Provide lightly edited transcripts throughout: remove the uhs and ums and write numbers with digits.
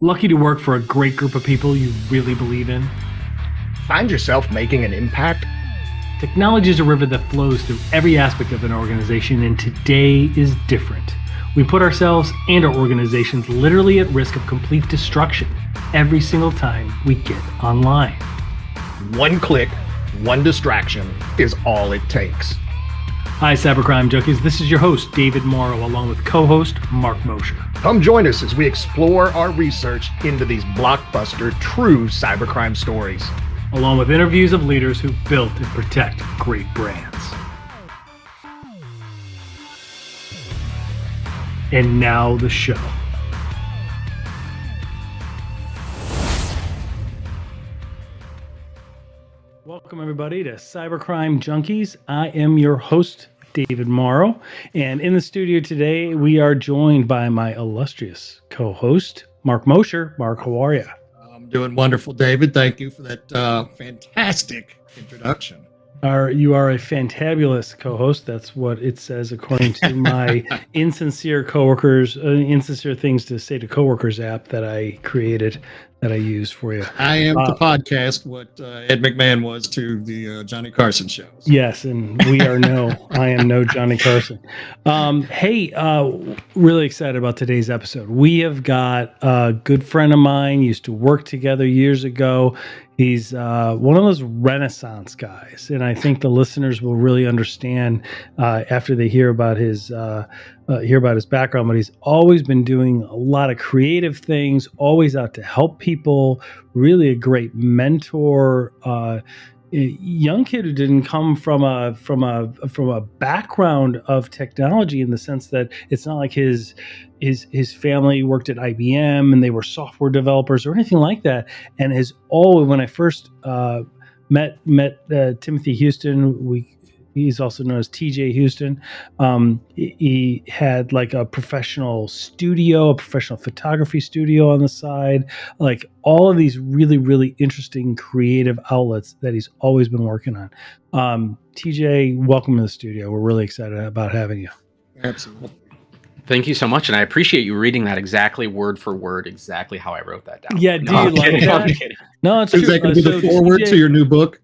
Lucky to work for a great group of people you really believe in? Find yourself making an impact? Technology is a river that flows through every aspect of an organization, and today is different. We put ourselves and our organizations literally at risk of complete destruction every single time we get online. One click, one distraction is all it takes. Hi, Cybercrime Junkies. This is your host, David Morrow, along with co-host Mark Mosher. Come join us as we explore our research into these blockbuster, true cybercrime stories, along with interviews of leaders who built and protect great brands. And now the show. Welcome, everybody, to Cybercrime Junkies. I am your host, David Morrow, and in the studio today, we are joined by my illustrious co-host, Mark Mosher. Mark, how are you? I'm doing wonderful, David. Thank you for that fantastic introduction. You are a fantabulous co-host. That's what it says according to my insincere things to say to coworkers app that I created, that I use for you. I am to podcast what Ed McMahon was to the Johnny Carson show. So. Yes, and I am no Johnny Carson. Really excited about today's episode. We have got a good friend of mine, used to work together years ago. He's one of those Renaissance guys, and I think the listeners will really understand after they hear about his background. But he's always been doing a lot of creative things, always out to help people. Really a great mentor. Young kid who didn't come from a background of technology, in the sense that it's not like his family worked at IBM and they were software developers or anything like that. And when I first met Timothy Houston, he's also known as TJ Houston. He had like a professional photography studio on the side, like all of these really, really interesting creative outlets that he's always been working on. TJ, welcome to the studio. We're really excited about having you. Absolutely. Thank you so much, and I appreciate you reading that exactly word for word, exactly how I wrote that down. Yeah, do you like that? No, it's true. Is that going to be the foreword to your new book?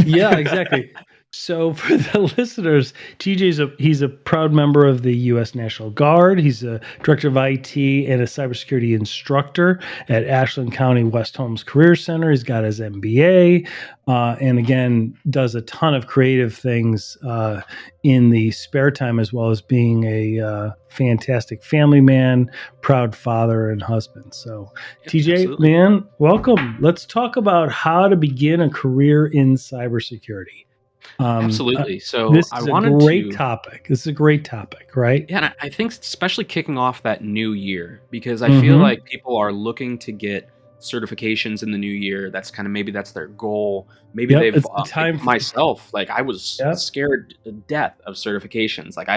Yeah, exactly. So for the listeners, he's a proud member of the U.S. National Guard. He's a director of IT and a cybersecurity instructor at Ashland County West Holmes Career Center. He's got his MBA, and again, does a ton of creative things in the spare time, as well as being a fantastic family man, proud father, and husband. So, yeah, TJ, absolutely. Man, welcome. Let's talk about how to begin a career in cybersecurity. Absolutely. So this is a great topic. This is a great topic, right? Yeah, and I think especially kicking off that new year, because I feel like people are looking to get certifications in the new year. That's their goal. Maybe they've myself. Like I was scared to death of certifications. Like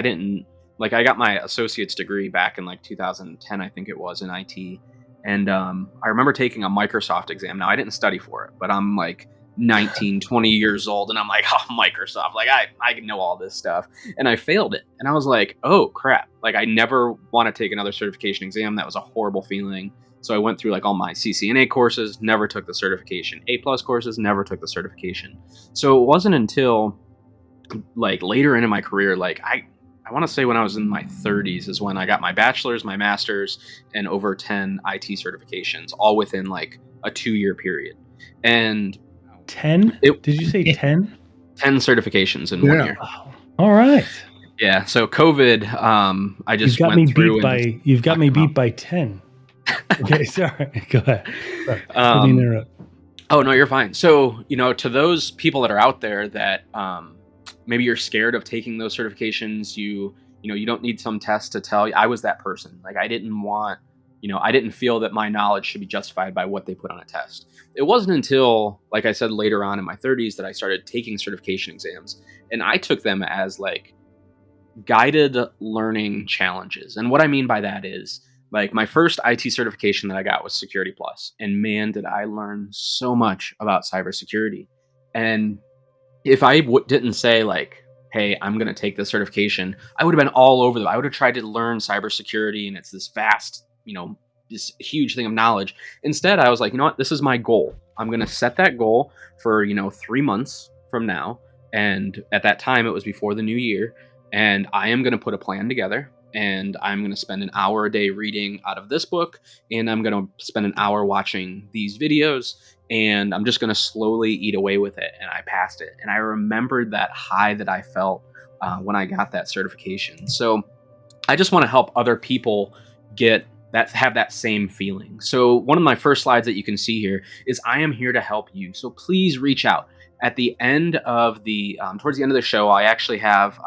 I got my associate's degree back in like 2010, I think it was, in IT. And I remember taking a Microsoft exam. Now I didn't study for it, but I'm like 19, 20 years old, and I'm like, oh, Microsoft, like I know all this stuff, and I failed it, and I was like, oh crap, like I never want to take another certification exam. That was a horrible feeling. So I went through like all my CCNA courses, never took the certification. A+ courses, never took the certification. So it wasn't until like later into my career, like I want to say when I was in my 30s is when I got my bachelor's, my master's, and over 10 IT certifications, all within like a 2-year period. And 10? Did you say 10? 10 certifications in 1 year. Wow. All right. Yeah. So COVID, I just You've got me beat by 10. Okay, sorry. Go ahead. Sorry. Didn't interrupt. Oh no, you're fine. So to those people that are out there that maybe you're scared of taking those certifications, you don't need some test to tell you. I was that person. Like I didn't feel that my knowledge should be justified by what they put on a test. It wasn't until, like I said, later on in my 30s that I started taking certification exams, and I took them as like guided learning challenges. And what I mean by that is, like, my first IT certification that I got was Security Plus, and man, did I learn so much about cybersecurity. And if I didn't say like, hey, I'm going to take this certification, I would have been all over them. I would have tried to learn cybersecurity, and it's this vast, this huge thing of knowledge. Instead, I was like, you know what? This is my goal. I'm going to set that goal for, 3 months from now. And at that time, it was before the new year. And I am going to put a plan together. And I'm going to spend an hour a day reading out of this book. And I'm going to spend an hour watching these videos. And I'm just going to slowly eat away with it. And I passed it. And I remembered that high that I felt when I got that certification. So I just want to help other people have that same feeling. So one of my first slides that you can see here is I am here to help you. So please reach out. At the end of towards the end of the show, I actually have,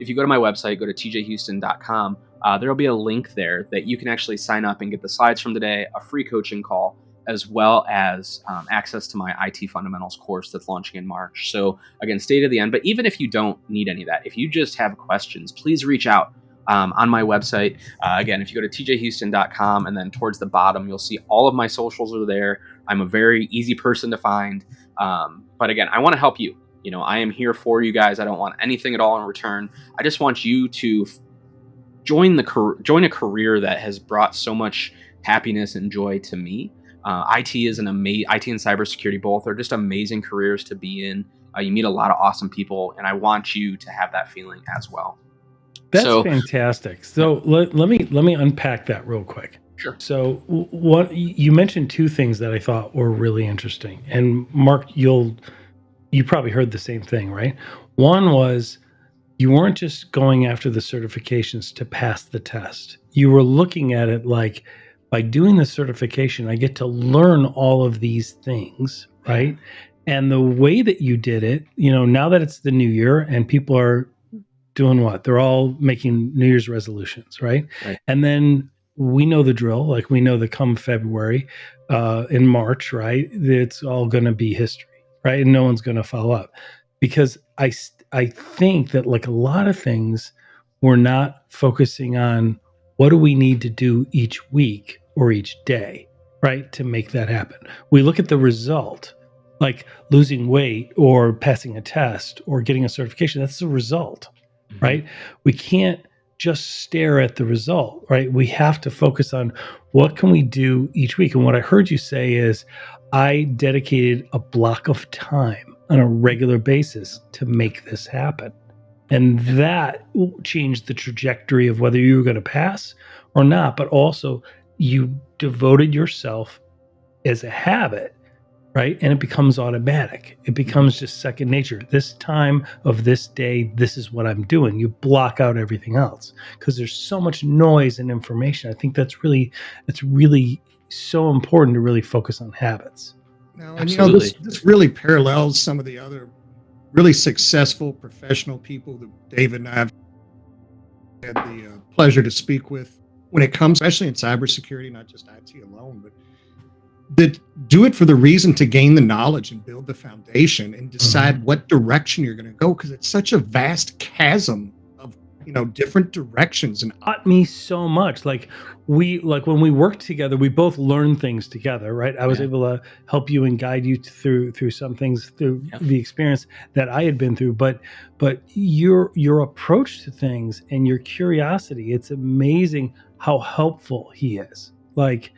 if you go to my website, go to tjhouston.com, there'll be a link there that you can actually sign up and get the slides from today, a free coaching call, as well as access to my IT fundamentals course that's launching in March. So again, stay to the end. But even if you don't need any of that, if you just have questions, please reach out. On my website. Again, if you go to tjhouston.com and then towards the bottom, you'll see all of my socials are there. I'm a very easy person to find. But again, I want to help you. I am here for you guys. I don't want anything at all in return. I just want you to join a career that has brought so much happiness and joy to me. IT and cybersecurity both are just amazing careers to be in. You meet a lot of awesome people, and I want you to have that feeling as well. That's fantastic. So let me unpack that real quick. Sure. So what you mentioned two things that I thought were really interesting. And Mark, you probably heard the same thing, right? One was you weren't just going after the certifications to pass the test. You were looking at it like, by doing the certification, I get to learn all of these things, right? And the way that you did it, now that it's the new year and people are doing what? They're all making New Year's resolutions, right? And then we know the drill. Like we know that come February, in March, right? It's all going to be history, right? And no one's going to follow up, because I think that like a lot of things, we're not focusing on what do we need to do each week or each day, right, to make that happen. We look at the result, like losing weight or passing a test or getting a certification. That's the result. Right? We can't just stare at the result, right? We have to focus on what can we do each week. And what I heard you say is I dedicated a block of time on a regular basis to make this happen. And that changed the trajectory of whether you were going to pass or not, but also you devoted yourself as a habit, right? And it becomes automatic. It becomes just second nature. This time of this day, this is what I'm doing. You block out everything else because there's so much noise and information. I think it's really so important to really focus on habits. Now, and this really parallels some of the other really successful professional people that David and I have had the pleasure to speak with when it comes, especially in cybersecurity, not just IT alone, but that do it for the reason to gain the knowledge and build the foundation and decide what direction you're going to go, because it's such a vast chasm of different directions. And taught me so much. Like when we worked together, we both learned things together, right? I was able to help you and guide you through some things through the experience that I had been through. But your approach to things and your curiosity, it's amazing how helpful he is. Like,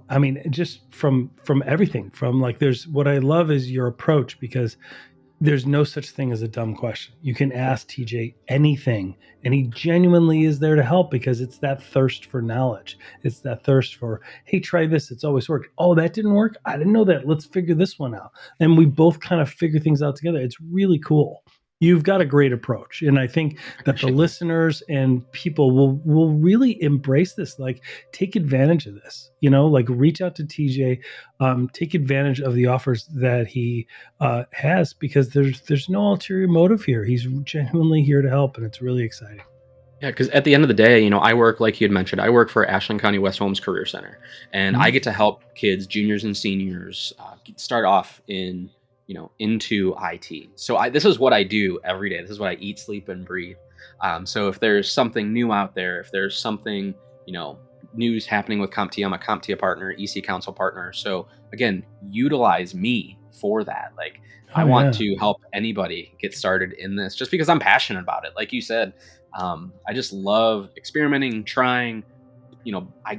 I mean, just from everything, from like, what I love is your approach, because there's no such thing as a dumb question. You can ask TJ anything, and he genuinely is there to help, because it's that thirst for knowledge. It's that thirst for, hey, try this. It's always worked. Oh, that didn't work. I didn't know that. Let's figure this one out. And we both kind of figure things out together. It's really cool. You've got a great approach. And I think that the listeners and people will really embrace this. Like, take advantage of this, like reach out to TJ, take advantage of the offers that he has, because there's no ulterior motive here. He's genuinely here to help, and it's really exciting. Yeah, because at the end of the day, I work, like you had mentioned, I work for Ashland County West Holmes Career Center, and I get to help kids, juniors and seniors, start off in into IT. So this is what I do every day. This is what I eat, sleep, and breathe. So if there's something new out there, if there's something, news happening with CompTIA, I'm a CompTIA partner, EC Council partner. So again, utilize me for that. Like, I want to help anybody get started in this, just because I'm passionate about it. Like you said, I just love experimenting, trying,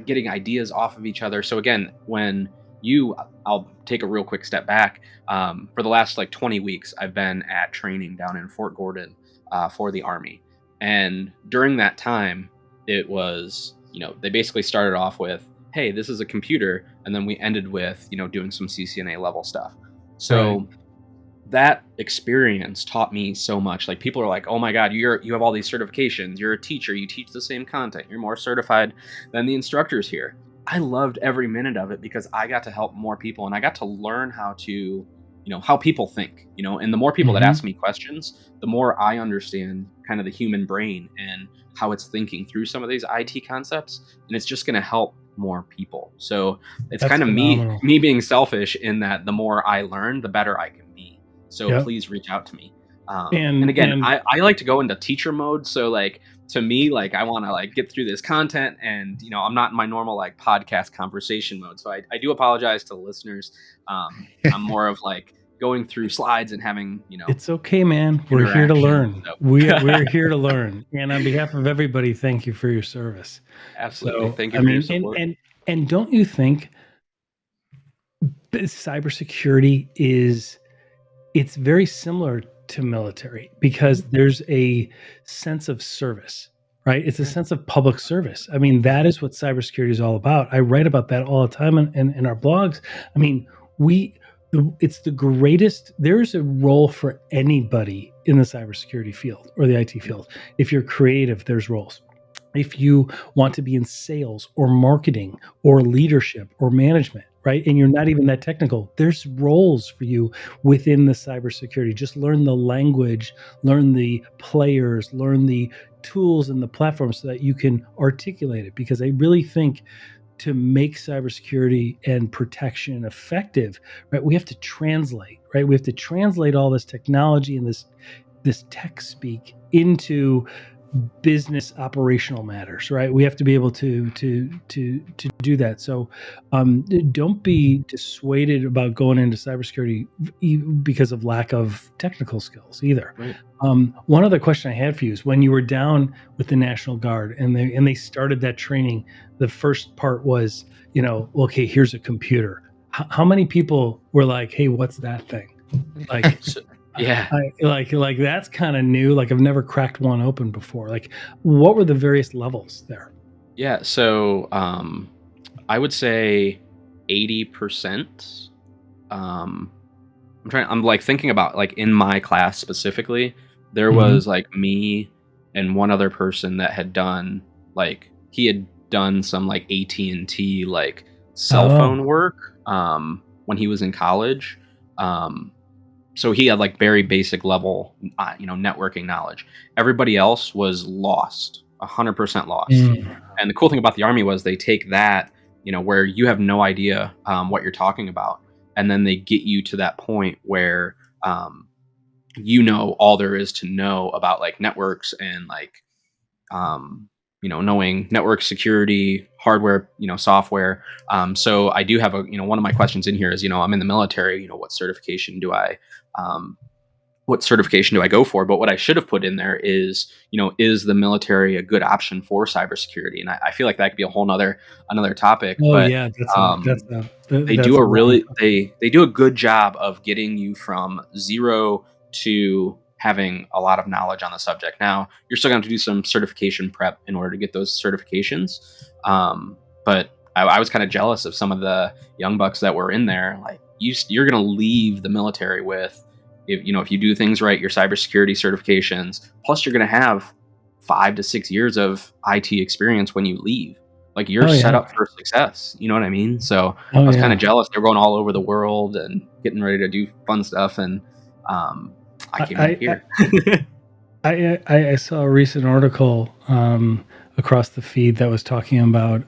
getting ideas off of each other. So again, I'll take a real quick step back. For the last like 20 weeks, I've been at training down in Fort Gordon for the Army. And during that time, it was, they basically started off with, hey, this is a computer. And then we ended with, doing some CCNA level stuff. So that experience taught me so much. Like, people are like, oh my God, you have all these certifications. You're a teacher. You teach the same content. You're more certified than the instructors here. I loved every minute of it because I got to help more people, and I got to learn how to, how people think, and the more people that ask me questions, the more I understand kind of the human brain and how it's thinking through some of these IT concepts. And it's just going to help more people. So it's kind of me being selfish in that the more I learn, the better I can be. So please reach out to me. And again, I like to go into teacher mode. So like, to me, like, I want to like get through this content, and I'm not in my normal like podcast conversation mode. So I do apologize to the listeners. I'm more of like going through slides and having, it's okay, man. We're here to learn. So. We're here to learn. And on behalf of everybody, thank you for your service. Absolutely. So, thank you for your support. And don't you think cybersecurity it's very similar to military, because there's a sense of service, right? It's a sense of public service. I mean, that is what cybersecurity is all about. I write about that all the time in our blogs. I mean, it's the greatest. There's a role for anybody in the cybersecurity field or the IT field. If you're creative, there's roles. If you want to be in sales or marketing or leadership or management, right? And you're not even that technical, there's roles for you within the cybersecurity. Just learn the language, learn the players, learn the tools and the platforms so that you can articulate it. Because I really think to make cybersecurity and protection effective, right, we have to translate, right? We have to translate all this technology and this tech speak into business operational matters, right? We have to be able to do that. So don't be dissuaded about going into cybersecurity because of lack of technical skills either. Right. One other question I had for you is, when you were down with the National Guard and they started that training, the first part was, okay, here's a computer. How many people were like, hey, what's that thing? Like, yeah, like that's kind of new. Like, I've never cracked one open before. Like, what were the various levels there? Yeah, so I would say 80%. I'm like thinking about like in my class specifically, there was like me and one other person that had done he had done some like AT&T like cell phone work when he was in college. So he had like very basic level, networking knowledge. Everybody else was lost, 100% lost. And the cool thing about the Army was they take that, where you have no idea what you're talking about, and then they get you to that point where all there is to know about like networks and like knowing network security, hardware, software. So I do have one of my questions in here is, I'm in the military, what certification do I go for? But what I should have put in there is, is the military a good option for cybersecurity? And I feel like that could be a whole another topic. Oh, but yeah, they do a good job of getting you from zero to having a lot of knowledge on the subject. Now, you're still going to have to do some certification prep in order to get those certifications. But I was kind of jealous of some of the young bucks that were in there. Like, you're going to leave the military with, if you do things right, your cybersecurity certifications, plus you're going to have 5 to 6 years of IT experience when you leave. Like, you're set up for success. You know what I mean? So I was kind of jealous. They're going all over the world and getting ready to do fun stuff. And I came back here. I saw a recent article across the feed that was talking about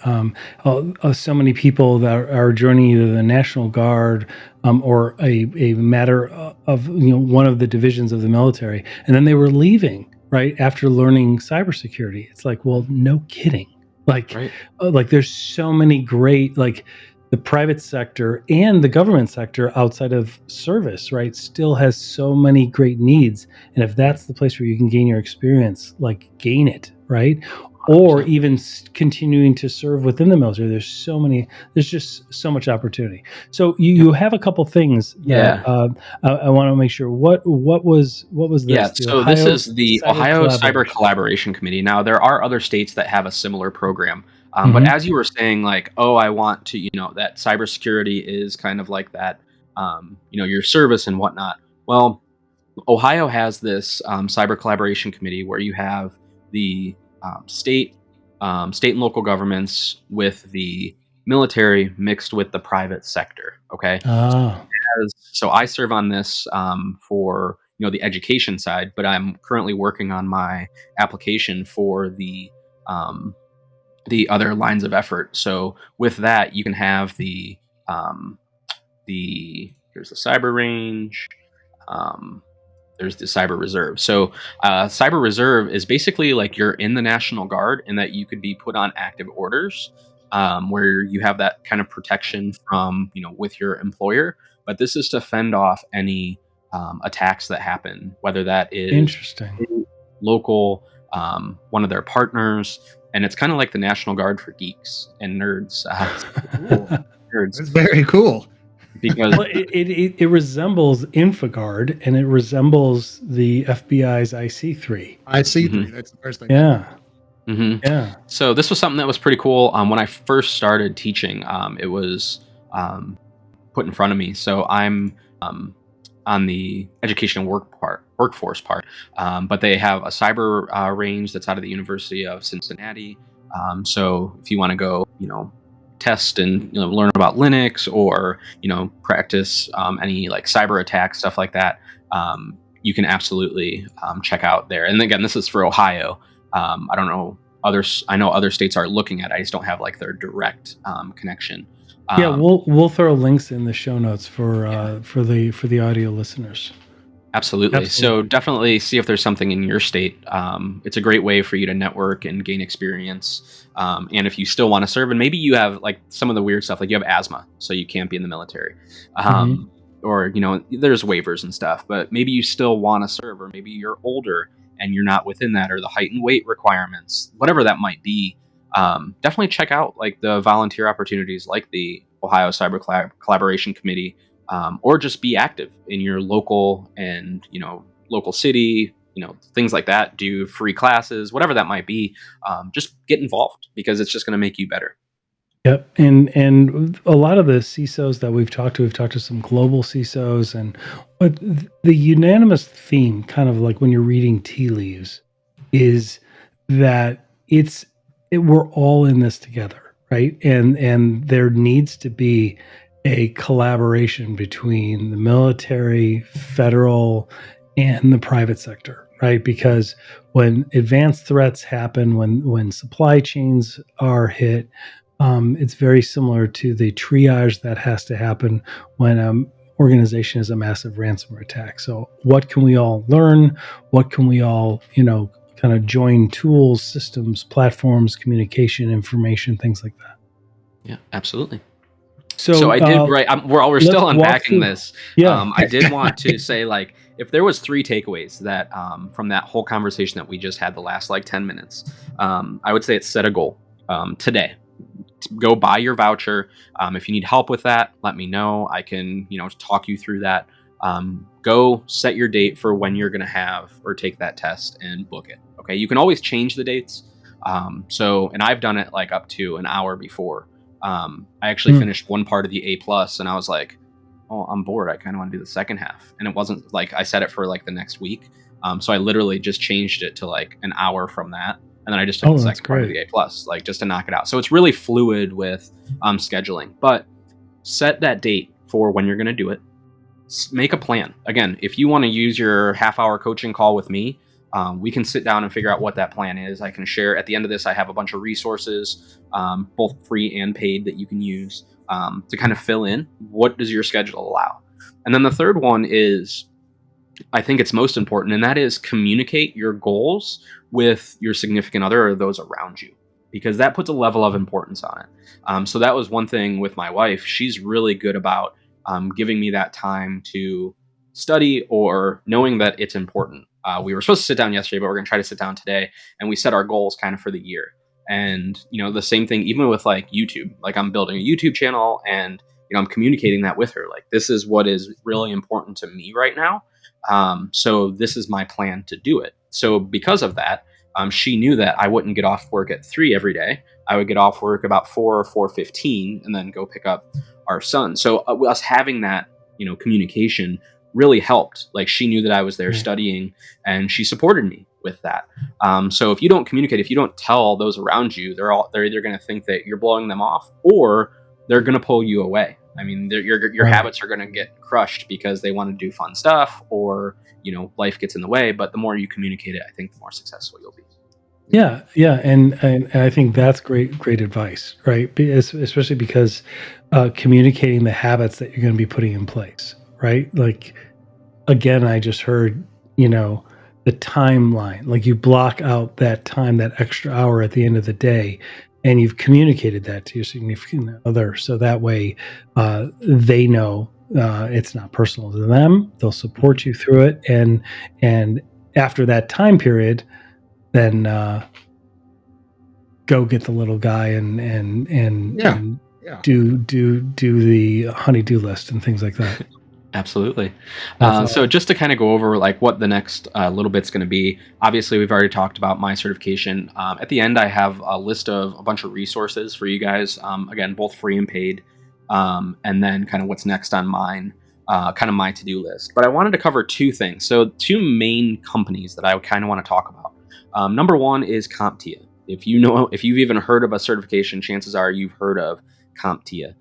so many people that are joining either the National Guard or a matter of one of the divisions of the military, and then they were leaving right after learning cybersecurity. It's like, well, no kidding. Like, like there's so many great, like, the private sector and the government sector outside of service, right, still has so many great needs. And if that's the place where you can gain your experience, like, gain it, right? or even continuing to serve within the military. There's just so much opportunity. So you have a couple things that I want to make sure. What was this? Yeah, so this is the Ohio Cyber Collaboration Committee. Now, there are other states that have a similar program. But as you were saying, like, I want to, that cybersecurity is kind of like that, your service and whatnot. Well, Ohio has this Cyber Collaboration Committee where you have the state and local governments with the military mixed with the private sector. Okay. So I serve on this for the education side, but I'm currently working on my application for the other lines of effort. So with that, you can have here's the cyber range. There's the Cyber Reserve. So Cyber Reserve is basically like you're in the National Guard, and that you could be put on active orders, where you have that kind of protection from, with your employer. But this is to fend off any attacks that happen, whether that is interesting, local, one of their partners. And it's kind of like the National Guard for geeks and nerds. Nerds. It's very cool. Because it resembles InfoGuard, and it resembles the FBI's IC3. IC3, that's the first thing. Yeah. Yeah. So this was something that was pretty cool. When I first started teaching, it was put in front of me. So I'm on the education workforce part, but they have a cyber range that's out of the University of Cincinnati. So if you want to go, test and learn about Linux, or practice any like cyber attack stuff like that, you can absolutely check out there. And again, this is for Ohio. I don't know others. I know other states are looking at it. I just don't have like their direct connection. Yeah, we'll throw links in the show notes for the audio listeners. Absolutely. So definitely see if there's something in your state. It's a great way for you to network and gain experience. And if you still want to serve, and maybe you have like some of the weird stuff, like you have asthma, so you can't be in the military, or there's waivers and stuff, but maybe you still want to serve, or maybe you're older and you're not within that, or the height and weight requirements, whatever that might be. Definitely check out like the volunteer opportunities like the Ohio Cyber Collaboration Committee. Or just be active in your local and, local city, things like that. Do free classes, whatever that might be. Just get involved, because it's just going to make you better. Yep. And a lot of the CISOs that we've talked to some global CISOs, but the unanimous theme, kind of like when you're reading tea leaves, is that we're all in this together, right? And there needs to be a collaboration between the military, federal, and the private sector, right? Because when advanced threats happen, when supply chains are hit, it's very similar to the triage that has to happen when an organization has a massive ransomware attack. So what can we all learn? What can we all, kind of join tools, systems, platforms, communication, information, things like that? Yeah, absolutely. So I did we're still unpacking this. Yeah. I did want to say, like, if there was 3 takeaways that from that whole conversation that we just had the last like 10 minutes, I would say it's set a goal today. Go buy your voucher. If you need help with that, let me know. I can talk you through that. Go set your date for when you're going to have or take that test and book it. Okay, you can always change the dates. And I've done it like up to an hour before. I actually finished one part of the A+, and I was like, oh, I'm bored. I kind of want to do the second half. And it wasn't like I set it for like the next week. So I literally just changed it to like an hour from that. And then I just took the second part of the A+, like just to knock it out. So it's really fluid with scheduling. But set that date for when you're going to do it. Make a plan. Again, if you want to use your half-hour coaching call with me, we can sit down and figure out what that plan is. I can share at the end of this. I have a bunch of resources, both free and paid, that you can use to kind of fill in what does your schedule allow. And then the third one is, I think it's most important, and that is communicate your goals with your significant other or those around you, because that puts a level of importance on it. So that was one thing with my wife. She's really good about giving me that time to study, or knowing that it's important. We were supposed to sit down yesterday, but we're going to try to sit down today. And we set our goals kind of for the year. And, the same thing, even with like YouTube, like I'm building a YouTube channel and, I'm communicating that with her. Like, this is what is really important to me right now. So this is my plan to do it. So because of that, she knew that I wouldn't get off work at 3 every day. I would get off work about 4 or 4:15 and then go pick up our son. So us having that, communication really helped. Like, she knew that I was there studying, and she supported me with that. So if you don't communicate, if you don't tell those around you, they're either going to think that you're blowing them off, or they're going to pull you away. I mean, your habits are going to get crushed because they want to do fun stuff, or life gets in the way. But the more you communicate it, I think the more successful you'll be. Yeah, and I think that's great advice, right? Especially because communicating the habits that you're going to be putting in place, right? Like, again, I just heard, the timeline. Like, you block out that time, that extra hour at the end of the day, and you've communicated that to your significant other, so that way they know it's not personal to them. They'll support you through it, and after that time period, then go get the little guy and do the honey-do list and things like that. Absolutely. So just to kind of go over like what the next little bit's going to be, obviously we've already talked about my certification. At the end, I have a list of a bunch of resources for you guys, again, both free and paid, and then kind of what's next on mine, kind of my to-do list. But I wanted to cover two things. So 2 main companies that I kind of want to talk about. Number one is CompTIA. If you've even heard of a certification, chances are you've heard of CompTIA.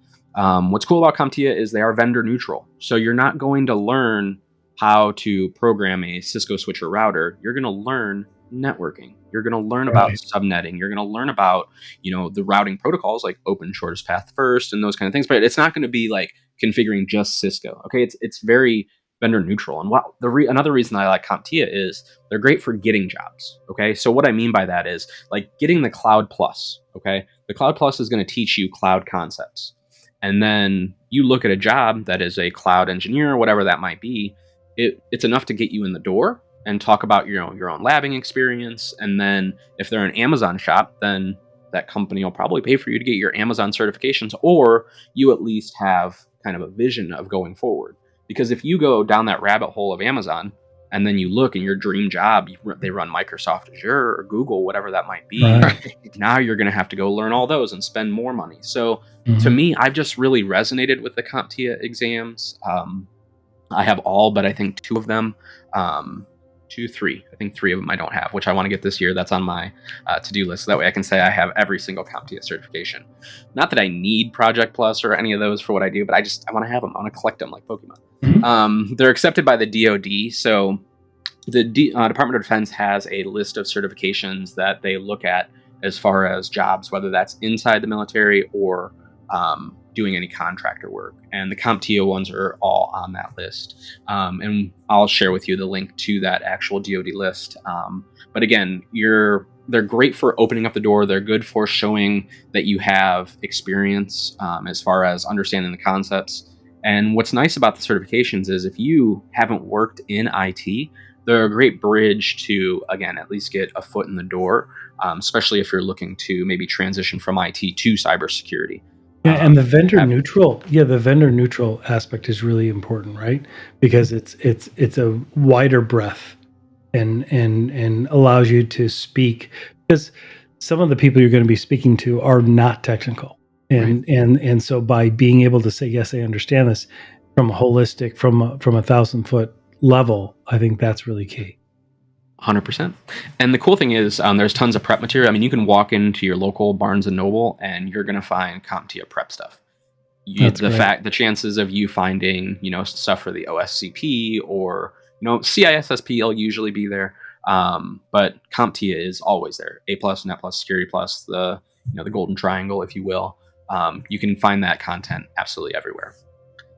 What's cool about CompTIA is they are vendor neutral. So you're not going to learn how to program a Cisco switcher router. You're going to learn networking. You're going to learn about subnetting. You're going to learn about, the routing protocols like open shortest path first and those kind of things. But it's not going to be like configuring just Cisco. Okay, it's very vendor neutral. And another reason I like CompTIA is they're great for getting jobs. Okay, so what I mean by that is like getting the Cloud Plus. Okay, the Cloud Plus is going to teach you cloud concepts. And then you look at a job that is a cloud engineer, whatever that might be, it's enough to get you in the door and talk about your own labbing experience. And then if they're an Amazon shop, then that company will probably pay for you to get your Amazon certifications, or you at least have kind of a vision of going forward. Because if you go down that rabbit hole of Amazon and then you look in your dream job, they run Microsoft Azure or Google, whatever that might be. Right. Now you're going to have to go learn all those and spend more money. So to me, I've just really resonated with the CompTIA exams. I have all, but I think 2 of them, 3. I think 3 of them I don't have, which I want to get this year. That's on my to-do list. So that way I can say I have every single CompTIA certification. Not that I need Project Plus or any of those for what I do, but I want to have them. I want to collect them like Pokemon. They're accepted by the DoD. So the Department of Defense has a list of certifications that they look at as far as jobs, whether that's inside the military or doing any contractor work. And the CompTIA ones are all on that list. And I'll share with you the link to that actual DoD list. But again, they're great for opening up the door. They're good for showing that you have experience as far as understanding the concepts. And what's nice about the certifications is if you haven't worked in IT, they're a great bridge to, again, at least get a foot in the door, especially if you're looking to maybe transition from IT to cybersecurity. Yeah, and the vendor neutral aspect is really important, right? Because it's a wider breadth and allows you to speak, because some of the people you're going to be speaking to are not technical. And so by being able to say, yes, I understand this from a holistic, from a 1,000-foot level, I think that's really key. 100%. And the cool thing is there's tons of prep material. I mean, you can walk into your local Barnes and Noble and you're going to find CompTIA prep stuff. The chances of you finding, stuff for the OSCP or, CISSP will usually be there. But CompTIA is always there. A+, Net+, Security+, the Golden Triangle, if you will. You can find that content absolutely everywhere.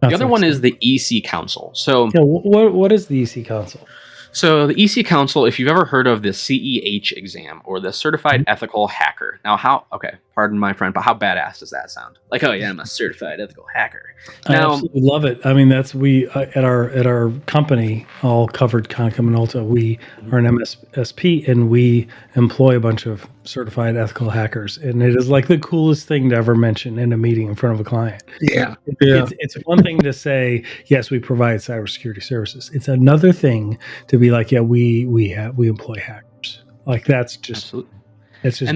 The other one is the EC Council. So what is the EC Council? So the EC Council, if you've ever heard of the CEH exam or the Certified Ethical Hacker. Now, okay, pardon my friend, but how badass does that sound? Like, oh yeah, I'm a certified ethical hacker. I absolutely love it. I mean, that's at our company, all covered Concom and Ulta. We are an MSP, and we employ a bunch of certified ethical hackers, and it is like the coolest thing to ever mention in a meeting in front of a client. Yeah. It's one thing to say, yes, we provide cybersecurity services. It's another thing to be like, yeah, we employ hackers. Like that's just absolutely. It's just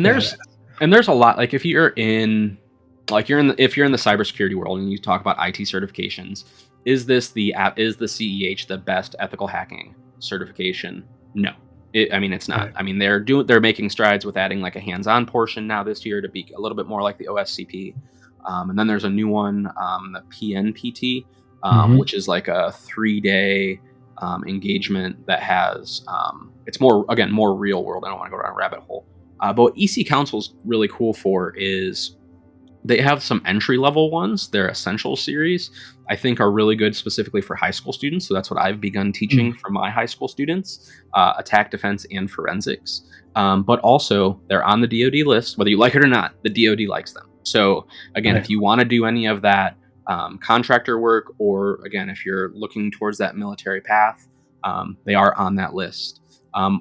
and there's a lot. Like if you're in the cybersecurity world and you talk about IT certifications, is the CEH the best ethical hacking certification? No. It's not. Right. I mean, they're making strides with adding like a hands-on portion now this year to be a little bit more like the OSCP. And then there's a new one, the PNPT, which is like a 3-day engagement that has, it's more real world. I don't want to go down a rabbit hole. But what EC Council's really cool for is they have some entry-level ones. Their Essential series, I think, are really good specifically for high school students. So that's what I've begun teaching for my high school students, attack defense and forensics. But also, they're on the DoD list. Whether you like it or not, the DoD likes them. So again, if you want to do any of that contractor work, or again, if you're looking towards that military path, they are on that list.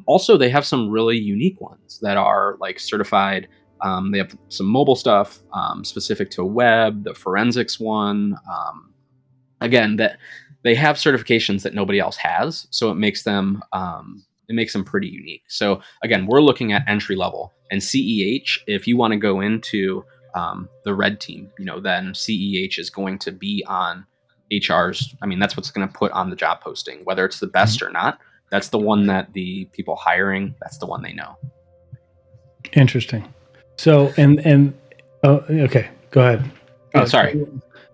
Also, they have some really unique ones that are like certified. They have some mobile stuff specific to web, the forensics one. Again, that they have certifications that nobody else has, so it makes them pretty unique. So again, we're looking at entry level and CEH. If you want to go into the red team, then CEH is going to be on HR's. I mean, that's what's going to put on the job posting, whether it's the best or not. That's the one that the people hiring, that's the one they know. Interesting. So, and okay, go ahead. Oh, sorry.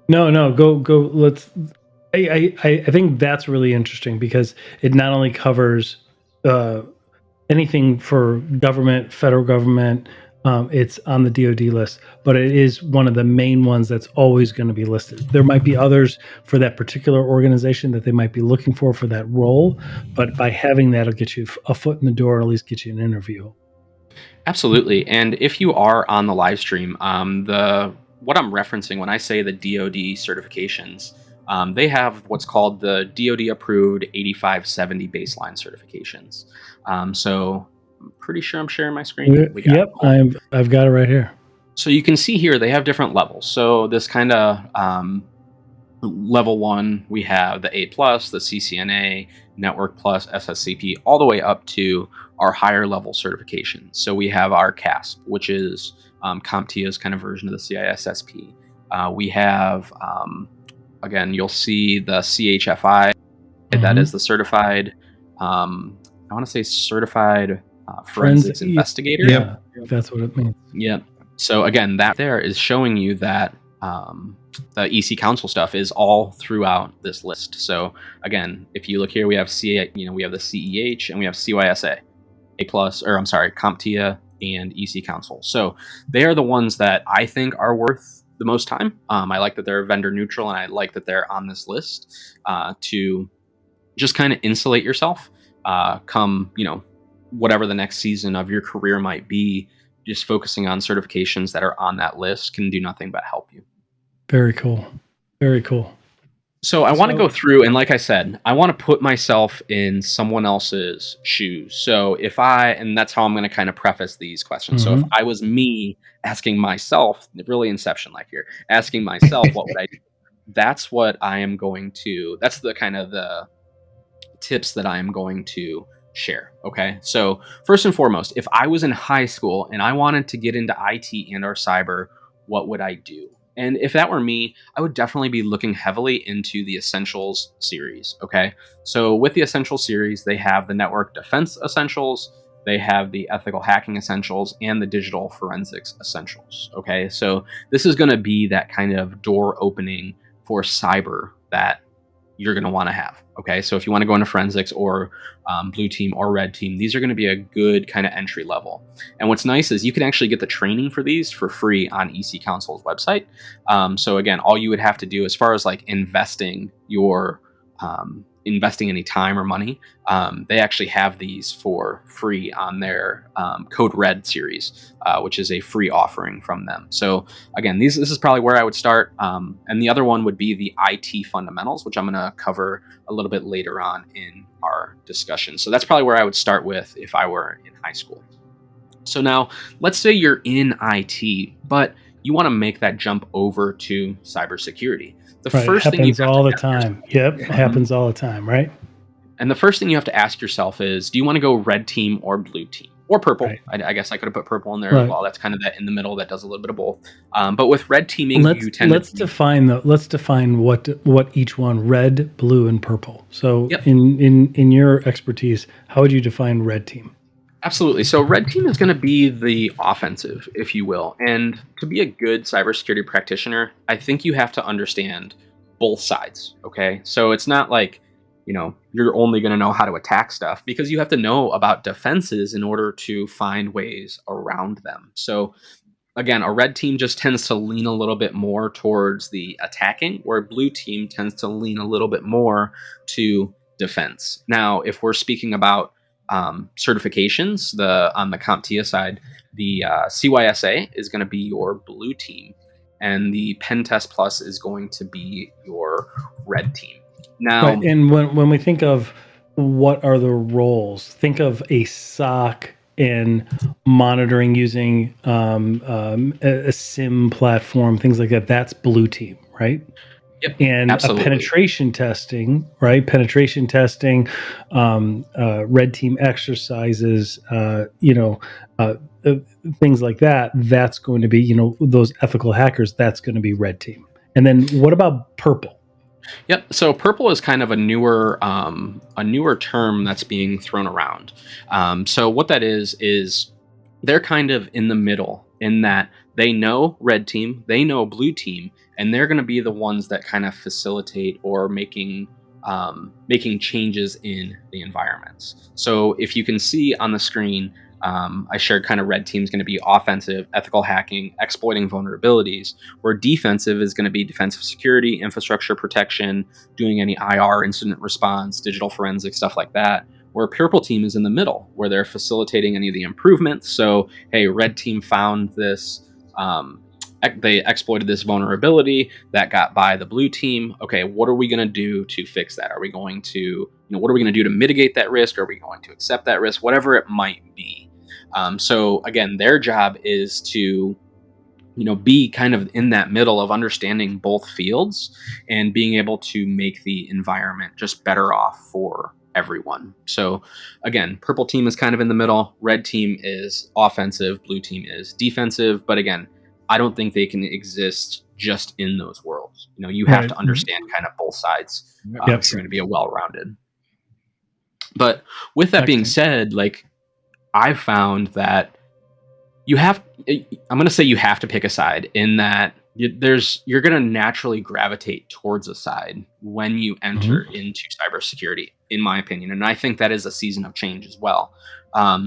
No, go. Let's. I think that's really interesting because it not only covers anything for government, federal government. It's on the DoD list, but it is one of the main ones that's always going to be listed. There might be others for that particular organization that they might be looking for that role, but by having that, it'll get you a foot in the door, or at least get you an interview. Absolutely. And if you are on the live stream, what I'm referencing when I say the DoD certifications, they have what's called the DoD approved 8570 baseline certifications. So I'm pretty sure I'm sharing my screen. Yep, I've got it right here. So you can see here they have different levels. So this kind of level 1, we have the A+, the CCNA, Network Plus, SSCP, all the way up to our higher level certifications. So we have our CASP, which is CompTIA's kind of version of the CISSP. We have, again, you'll see the CHFI, that is the certified, I want to say certified forensics investigator. Yeah, that's what it means. Yeah. So again, that there is showing you that the EC Council stuff is all throughout this list. So again, if you look here, we have we have the CEH and we have CYSA, CompTIA and EC Council. So they are the ones that I think are worth the most time. I like that they're vendor neutral, and I like that they're on this list to just kind of insulate yourself come, whatever the next season of your career might be. Just focusing on certifications that are on that list can do nothing but help you. Very cool. Very cool. So I want to go through, and like I said, I want to put myself in someone else's shoes. So and that's how I'm going to kind of preface these questions. So if I was me asking myself, really Inception-like here, asking myself, what would I do? That's what I am going to, that's the kind of the tips that I am going to share. Okay. So first and foremost, if I was in high school and I wanted to get into IT and or cyber, what would I do? And if that were me, I would definitely be looking heavily into the Essentials series. Okay. So with the Essentials series, they have the Network Defense Essentials, they have the Ethical Hacking Essentials, and the Digital Forensics Essentials. Okay. So this is going to be that kind of door opening for cyber that you're going to want to have. Okay. So if you want to go into forensics or blue team or red team, these are going to be a good kind of entry level. And what's nice is you can actually get the training for these for free on EC Council's website. So again, all you would have to do as far as like investing your investing any time or money, they actually have these for free on their Code Red series, which is a free offering from them. So again, this is probably where I would start. And the other one would be the IT fundamentals, which I'm going to cover a little bit later on in our discussion. So that's probably where I would start with if I were in high school. So now let's say you're in IT, but you want to make that jump over to cybersecurity. The first thing you happens all the time. Happens all the time, right? And the first thing you have to ask yourself is, do you want to go red team or blue team or purple? Right. I guess I could have put purple in there as well. That's kind of that in the middle that does a little bit of both. But with red teaming, let's define what each one, red, blue, and purple. So in your expertise, how would you define red team? Absolutely. So red team is going to be the offensive, if you will. And to be a good cybersecurity practitioner, I think you have to understand both sides. Okay. So it's not like, you're only going to know how to attack stuff, because you have to know about defenses in order to find ways around them. So again, a red team just tends to lean a little bit more towards the attacking, where a blue team tends to lean a little bit more to defense. Now, if we're speaking about certifications, on the CompTIA side, the CYSA is going to be your blue team, and the Pen Test Plus is going to be your red team. Now, and when we think of what are the roles, think of a SOC and monitoring using a SIM platform, things like that. That's blue team, right? Yep, and absolutely. A penetration testing, right? Penetration testing, red team exercises, things like that. That's going to be, those ethical hackers. That's going to be red team. And then what about purple? Yep. So purple is kind of a newer term that's being thrown around. So what that is they're kind of in the middle, in that they know red team, they know blue team, and they're going to be the ones that kind of facilitate or making changes in the environments. So if you can see on the screen, I shared kind of red team is going to be offensive, ethical hacking, exploiting vulnerabilities, where defensive is going to be defensive security, infrastructure protection, doing any IR, incident response, digital forensics, stuff like that. Where purple team is in the middle, where they're facilitating any of the improvements. So, hey, red team found this, they exploited this vulnerability that got by the blue team. Okay, what are we going to do to fix that? Are we going to, what are we going to do to mitigate that risk? Are we going to accept that risk? Whatever it might be. So again, their job is to, be kind of in that middle of understanding both fields and being able to make the environment just better off for everyone. So again, purple team is kind of in the middle, red team is offensive, blue team is defensive. But again, I don't think they can exist just in those worlds. You have to understand kind of both sides if you're going to be a well-rounded. But with that being said, like, I've found that I'm going to say you have to pick a side, in that you're going to naturally gravitate towards a side when you enter into cybersecurity, in my opinion. And I think that is a season of change as well.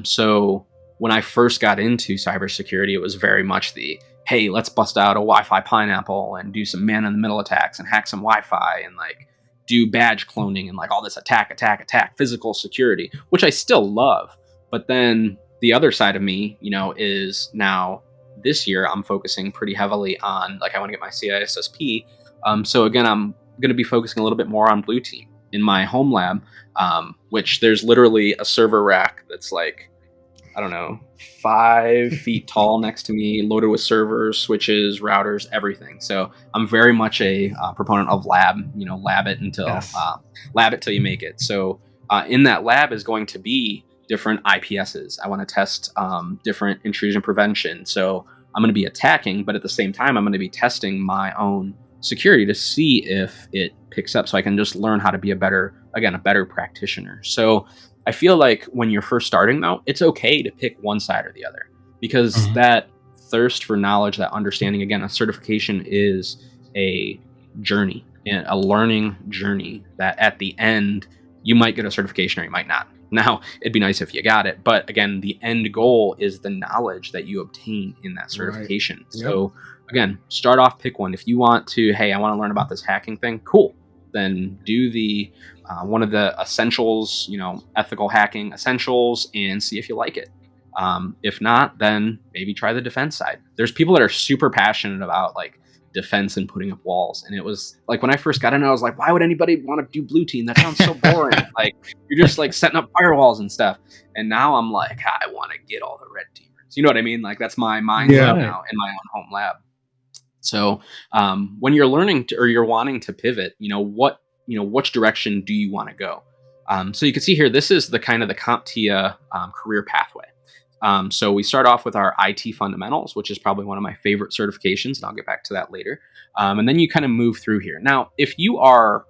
So when I first got into cybersecurity, it was very much hey, let's bust out a Wi-Fi pineapple and do some man-in-the-middle attacks and hack some Wi-Fi and do badge cloning and all this attack, physical security, which I still love. But then the other side of me, is now this year I'm focusing pretty heavily on, I want to get my CISSP. So again, I'm going to be focusing a little bit more on blue team in my home lab, which there's literally a server rack that's 5 feet tall next to me, loaded with servers, switches, routers, everything. So I'm very much a proponent of lab, lab it till you make it. So in that lab is going to be different IPSs. I want to test different intrusion prevention. So I'm going to be attacking, but at the same time, I'm going to be testing my own security to see if it picks up, so I can just learn how to be a better practitioner. So I feel like when you're first starting, though, it's okay to pick one side or the other, because that thirst for knowledge, that understanding, again, a certification is a journey, a learning journey that at the end, you might get a certification or you might not. Now, it'd be nice if you got it, but again, the end goal is the knowledge that you obtain in that certification. Right. Yep. So again, start off, pick one. If you want to, hey, I want to learn about this hacking thing, cool. then do the one of the essentials, ethical hacking essentials, and see if you like it. If not, then maybe try the defense side. There's people that are super passionate about like defense and putting up walls. And it was like, when I first got in, I was like, why would anybody want to do blue team? That sounds so boring. Like, you're just like setting up firewalls and stuff. And now I'm like, I want to get all the red teamers. You know what I mean? Like, that's my mindset now in my own home lab. So when you're learning or you're wanting to pivot, which direction do you want to go? So you can see here, this is the kind of the CompTIA career pathway. So we start off with our IT fundamentals, which is probably one of my favorite certifications, and I'll get back to that later. And then you kind of move through here. Now, if you are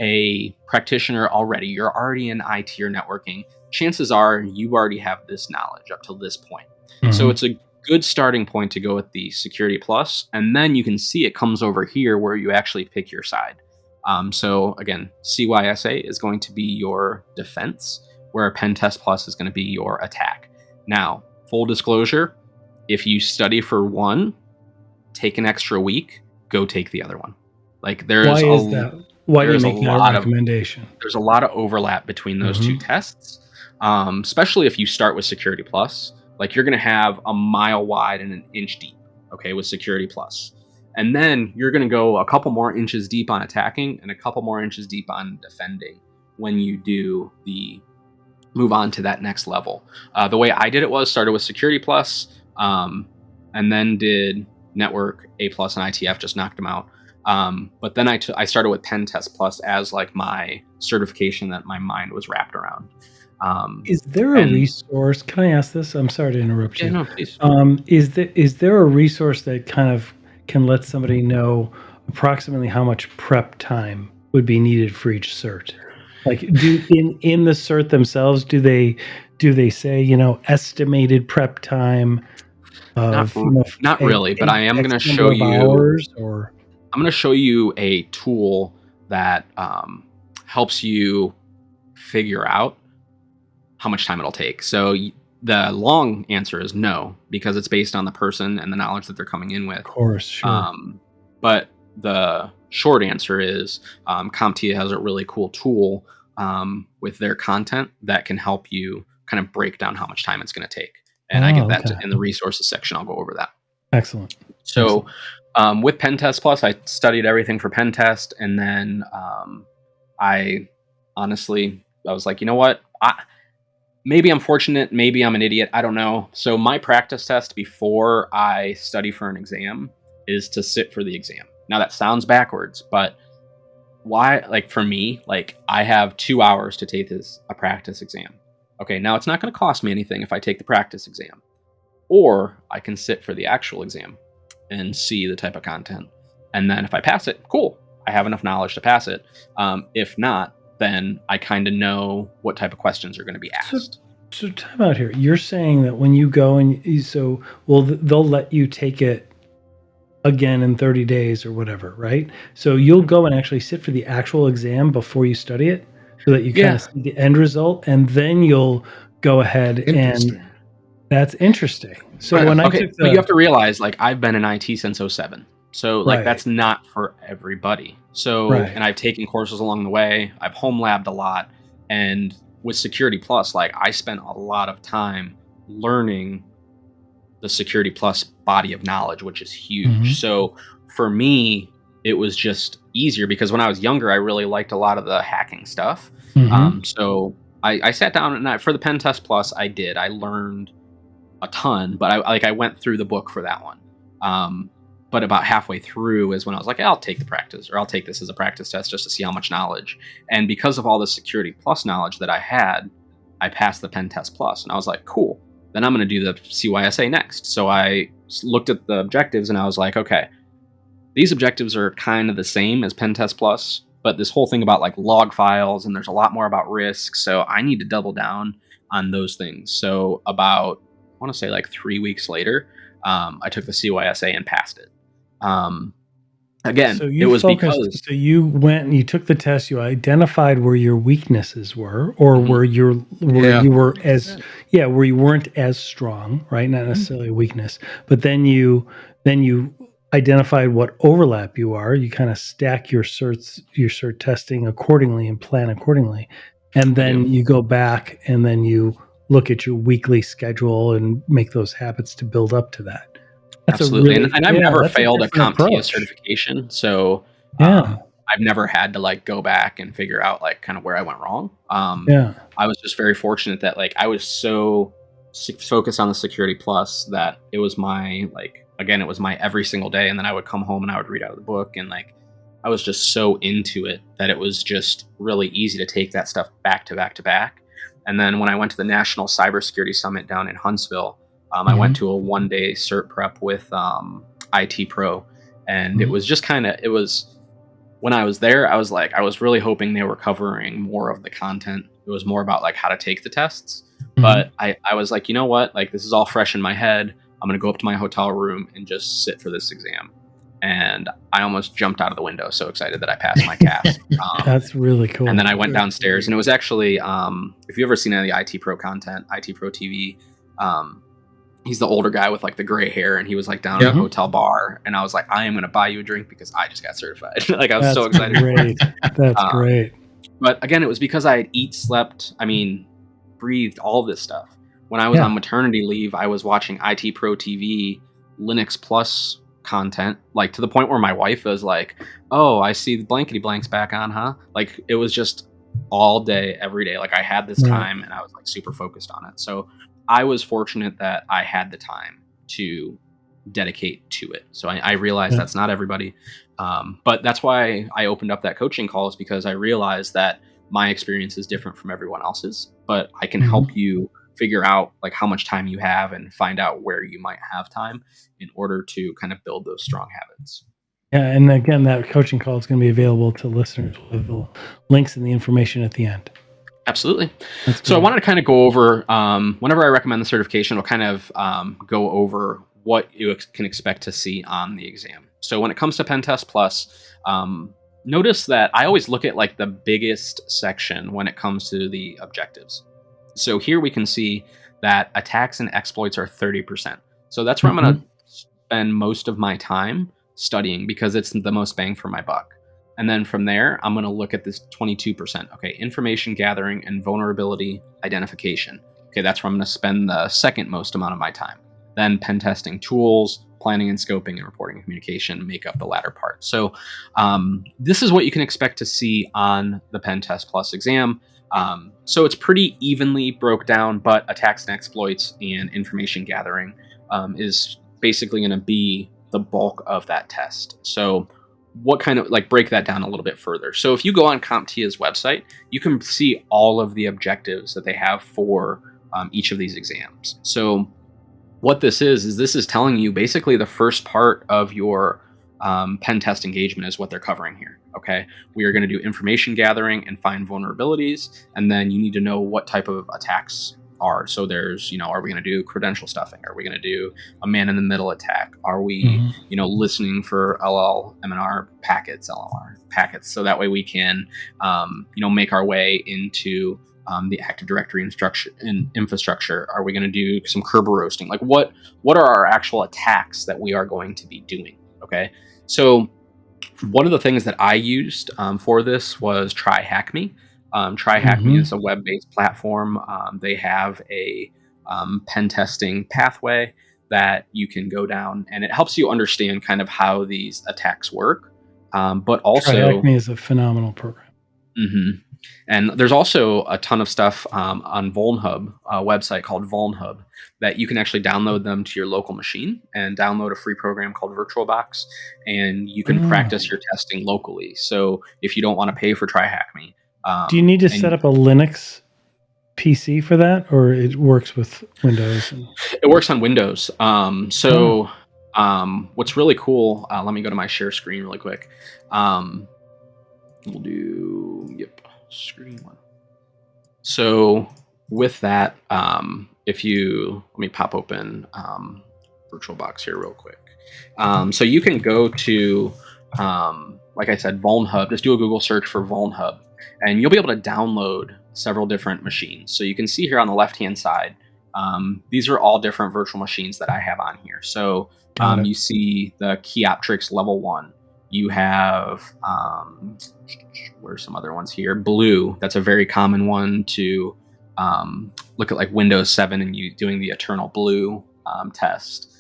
a practitioner already, you're already in IT or networking, chances are you already have this knowledge up to this point. Mm-hmm. So it's a good starting point to go with the Security Plus, and then you can see it comes over here where you actually pick your side. So again, CYSA is going to be your defense, where Pen Test Plus is going to be your attack. Now, full disclosure, if you study for one, take an extra week, go take the other one. Like, there's Why is that? Why do you make that recommendation? There's a lot of overlap between those two tests, especially if you start with Security Plus. Like, you're going to have a mile wide and an inch deep, okay, with Security Plus. And then you're going to go a couple more inches deep on attacking and a couple more inches deep on defending when you do the move on to that next level. The way I did it was started with Security Plus, and then did Network A Plus and ITF, just knocked them out. But then I started with Pen Test Plus as like my certification that my mind was wrapped around. Is there a resource? Can I ask this? I'm sorry to interrupt you. Yeah, no, please. Is there a resource that kind of can let somebody know approximately how much prep time would be needed for each cert? Like, in the cert themselves, do they say, estimated prep time of not really, but I am going to show you hours, or I'm going to show you a tool that helps you figure out how much time it'll take. So the long answer is no, because it's based on the person and the knowledge that they're coming in with. Of course, sure. But the short answer is CompTIA has a really cool tool with their content that can help you kind of break down how much time it's going to take. And I get that in the resources section. I'll go over that. Excellent. So with Pen Test Plus, I studied everything for pen test. And then I was like, you know what? Maybe I'm fortunate. Maybe I'm an idiot. I don't know. So my practice test before I study for an exam is to sit for the exam. Now that sounds backwards, but why? Like, for me, like, I have 2 hours to take a practice exam. Okay, now it's not going to cost me anything if I take the practice exam, or I can sit for the actual exam and see the type of content. And then if I pass it, cool. I have enough knowledge to pass it. If not, then I kind of know what type of questions are going to be asked. So time out here. You're saying that when you go and they'll let you take it again in 30 days or whatever, right? So you'll go and actually sit for the actual exam before you study it, so that you kind of see the end result, and then you'll go ahead and that's interesting. So when but you have to realize, like, I've been in IT since 2007. So like that's not for everybody. So and I've taken courses along the way. I've home labbed a lot, and with Security Plus, like, I spent a lot of time learning the Security Plus body of knowledge, which is huge. Mm-hmm. So for me, it was just easier because when I was younger, I really liked a lot of the hacking stuff. Mm-hmm. So I sat down and for the Pen Test Plus, I learned a ton, but I went through the book for that one. But about halfway through is when I was like, I'll take the practice, or I'll take this as a practice test just to see how much knowledge. And because of all the Security Plus knowledge that I had, I passed the Pen Test Plus, and I was like, cool. Then I'm going to do the CYSA next. So I looked at the objectives and I was like, okay, these objectives are kind of the same as Pen Test Plus, but this whole thing about like log files, and there's a lot more about risk. So I need to double down on those things. So about, I want to say like 3 weeks later, I took the CYSA and passed it. Again, it was because... So you went and you took the test, you identified where your weaknesses were, or mm-hmm. where you weren't as strong, right? Not necessarily a weakness, but then you identified what overlap you are. You kind of stack your cert testing accordingly and plan accordingly. And then you go back and then you look at your weekly schedule and make those habits to build up to that. That's absolutely. And I've never failed a CompTIA certification. So I've never had to like go back and figure out like kind of where I went wrong. I was just very fortunate that like I was so focused on the Security Plus that it was my like, again, it was my every single day. And then I would come home and I would read out of the book. And like, I was just so into it that it was just really easy to take that stuff back to back to back. And then when I went to the National Cybersecurity Summit down in Huntsville, I went to a 1-day cert prep with IT Pro. And it was just kind of, it was, when I was there, I was like, I was really hoping they were covering more of the content. It was more about like how to take the tests. But I was like, you know what? Like, this is all fresh in my head. I'm going to go up to my hotel room and just sit for this exam. And I almost jumped out of the window, so excited that I passed my CAS. That's really cool. And then I went downstairs, and it was actually, if you've ever seen any of the IT Pro content, IT Pro TV, he's the older guy with like the gray hair, and he was like down at a hotel bar, and I was like, I am going to buy you a drink because I just got certified. Like, I was so excited. Great. That's great. But again, it was because I had slept, breathed all this stuff. When I was on maternity leave, I was watching IT Pro TV, Linux Plus content, like to the point where my wife was like, oh, I see the blankety blanks back on, huh? Like, it was just all day, every day. Like, I had this time and I was like super focused on it. So I was fortunate that I had the time to dedicate to it. So I realized that's not everybody. But that's why I opened up that coaching call, is because I realized that my experience is different from everyone else's, but I can help you figure out like how much time you have and find out where you might have time in order to kind of build those strong habits. Yeah. And again, that coaching call is going to be available to listeners with the links and the information at the end. Absolutely. So I wanted to kind of go over, whenever I recommend the certification, we'll kind of go over what you can expect to see on the exam. So when it comes to Pen Test Plus, notice that I always look at like the biggest section when it comes to the objectives. So here we can see that attacks and exploits are 30%. So that's where I'm going to spend most of my time studying, because it's the most bang for my buck. And then from there, I'm going to look at this 22%. Okay, information gathering and vulnerability identification. Okay, that's where I'm going to spend the second most amount of my time. Then pen testing tools, planning and scoping, and reporting and communication make up the latter part. So this is what you can expect to see on the Pen Test Plus exam. So it's pretty evenly broke down, but attacks and exploits and information gathering is basically going to be the bulk of that test. So what kind of, like, break that down a little bit further. So if you go on CompTIA's website, you can see all of the objectives that they have for each of these exams. So what this is this is telling you basically the first part of your pen test engagement is what they're covering here. Okay, we are going to do information gathering and find vulnerabilities, and then you need to know what type of attacks are. So there's, are we going to do credential stuffing? Are we going to do a man-in-the-middle attack? Are we, listening for LLMNR packets, LMR packets, so that way we can, make our way into the Active Directory infrastructure? Are we going to do some Kerber roasting? Like, what are our actual attacks that we are going to be doing? Okay, so one of the things that I used for this was TryHackMe. TryHackMe is a web-based platform. They have a pen testing pathway that you can go down, and it helps you understand kind of how these attacks work. But also, TryHackMe is a phenomenal program. And there's also a ton of stuff on VulnHub, a website called VulnHub, that you can actually download them to your local machine and download a free program called VirtualBox, and you can practice your testing locally. So if you don't want to pay for TryHackMe, do you need to set up a Linux PC for that, or it works with Windows? It works on Windows. What's really cool, let me go to my share screen really quick. We'll do, screen one. So with that, let me pop open VirtualBox here real quick. So you can go to, like I said, VulnHub. Just do a Google search for VulnHub, and you'll be able to download several different machines. So you can see here on the left-hand side, These are all different virtual machines that I have on here. So you see the Keyoptrix level 1. You have, what are some other ones here? Blue. That's a very common one to look at, like Windows 7 and you doing the Eternal Blue test.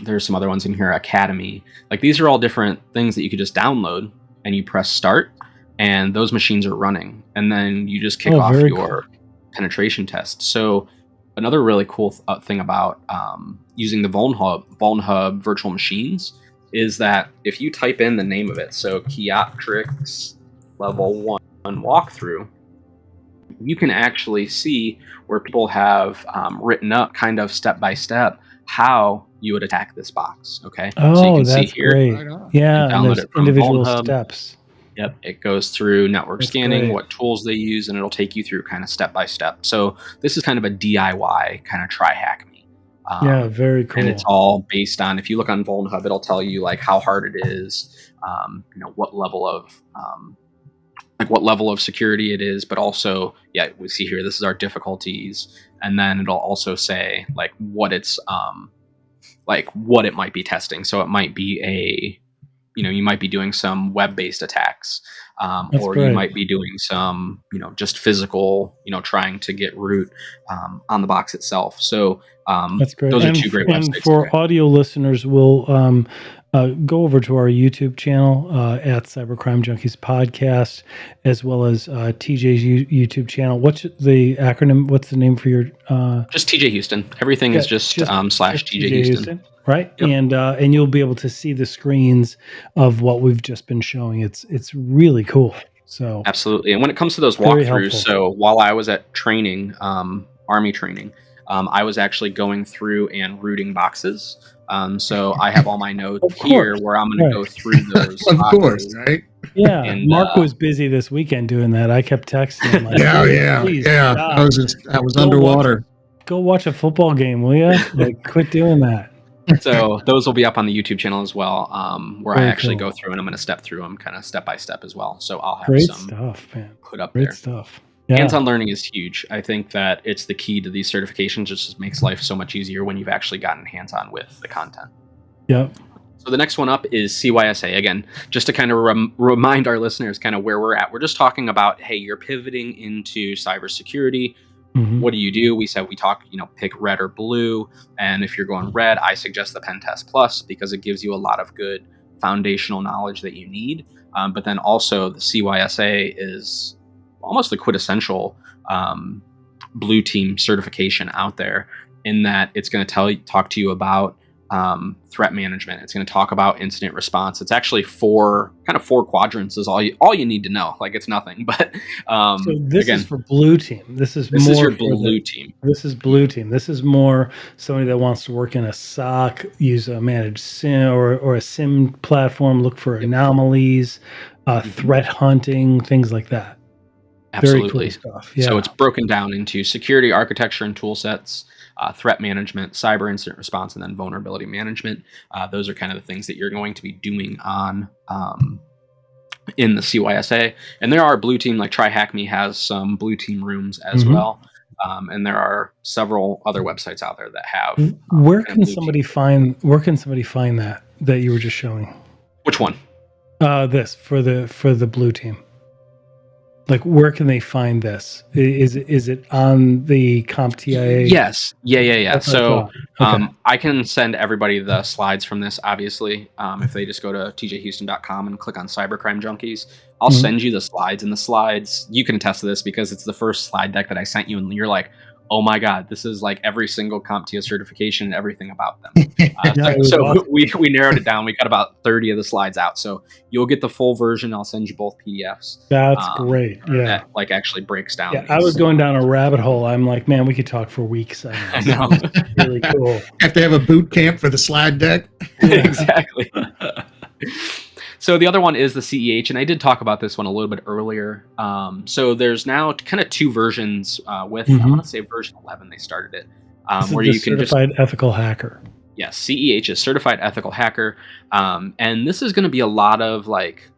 There's some other ones in here, Academy. Like, these are all different things that you could just download, and you press start, and those machines are running. And then you just kick off your penetration test. So another really cool thing about using the Vulnhub virtual machines is that if you type in the name of it, so Keyoptrix level 1 walkthrough, you can actually see where people have written up kind of step by step how you would attack this box. Okay. Oh, so you can see here. Great. Yeah. And there's individual steps. Yep. It goes through network scanning, what tools they use, and it'll take you through kind of step by step. So this is kind of a DIY kind of try hack me. Yeah, very cool. And it's all based on, if you look on Vulnhub, it'll tell you like how hard it is, what level of security it is, but also, we see here, this is our difficulties. And then it'll also say like what it's, what it might be testing. So it might be you might be doing some web-based attacks, or you might be doing some, just physical, trying to get root on the box itself. So that's great. Those are two great websites. And for audio listeners, we'll go over to our YouTube channel at Cybercrime Junkies Podcast, as well as TJ's YouTube channel. What's the acronym? What's the name for your? Just TJ Houston. Everything is just / TJ Houston. Right. Yep. And you'll be able to see the screens of what we've just been showing. It's really cool. So absolutely. And when it comes to those walkthroughs, so while I was at training, Army training, I was actually going through and rooting boxes. So I have all my notes here where I'm going to go through those. Of course, right? Yeah. And Mark was busy this weekend doing that. I kept texting him like, yeah. I was underwater. Go watch a football game, will you? Like, quit doing that. So those will be up on the YouTube channel as well, where I actually go through and I'm going to step through them kind of step by step as well. So I'll have some stuff, man. Put up Great there. Stuff. Yeah. Hands-on learning is huge. I think that it's the key to these certifications. It just makes life so much easier when you've actually gotten hands-on with the content. Yep. So the next one up is CYSA. Again, just to kind of remind our listeners kind of where we're at. We're just talking about, hey, you're pivoting into cybersecurity. Mm-hmm. What do? We said we talk, pick red or blue. And if you're going red, I suggest the Pen Test Plus because it gives you a lot of good foundational knowledge that you need. But then also the CYSA is almost the quintessential blue team certification out there, in that it's going to talk to you about threat management. It's going to talk about incident response. It's actually four quadrants is all you need to know. Like, it's nothing, but so this is for blue team. This is your blue team. This is blue team. This is more somebody that wants to work in a SOC, use a managed SIM or a SIM platform, look for anomalies, threat hunting, things like that. Absolutely. Very cool stuff. Yeah. So it's broken down into security architecture and tool sets, threat management, cyber incident response, and then vulnerability management. Those are kind of the things that you're going to be doing on in the CYSA. And there are blue team, like TryHackMe has some blue team rooms as well. And there are several other websites out there that have. Where can somebody find that you were just showing? Which one? This for the blue team. Like, where can they find this? Is it on the CompTIA? Yes. Yeah. So I can send everybody the slides from this, obviously. If they just go to tjhouston.com and click on Cybercrime Junkies, I'll send you the slides. And the slides, you can attest to this because it's the first slide deck that I sent you. And you're like, oh my God, this is like every single CompTIA certification and everything about them. So awesome. we narrowed it down. We got about 30 of the slides out. So you'll get the full version. I'll send you both PDFs. That's great. Yeah. That like actually breaks down. Yeah, I was going down a rabbit hole. I'm like, man, we could talk for weeks. I know. Really cool. Have to have a boot camp for the slide deck. Exactly. So the other one is the CEH, and I did talk about this one a little bit earlier. So there's now kind of two versions with, I want to say version 11, they started it. Where you can Certified Ethical Hacker. Yes, CEH is Certified Ethical Hacker. And this is going to be a lot of like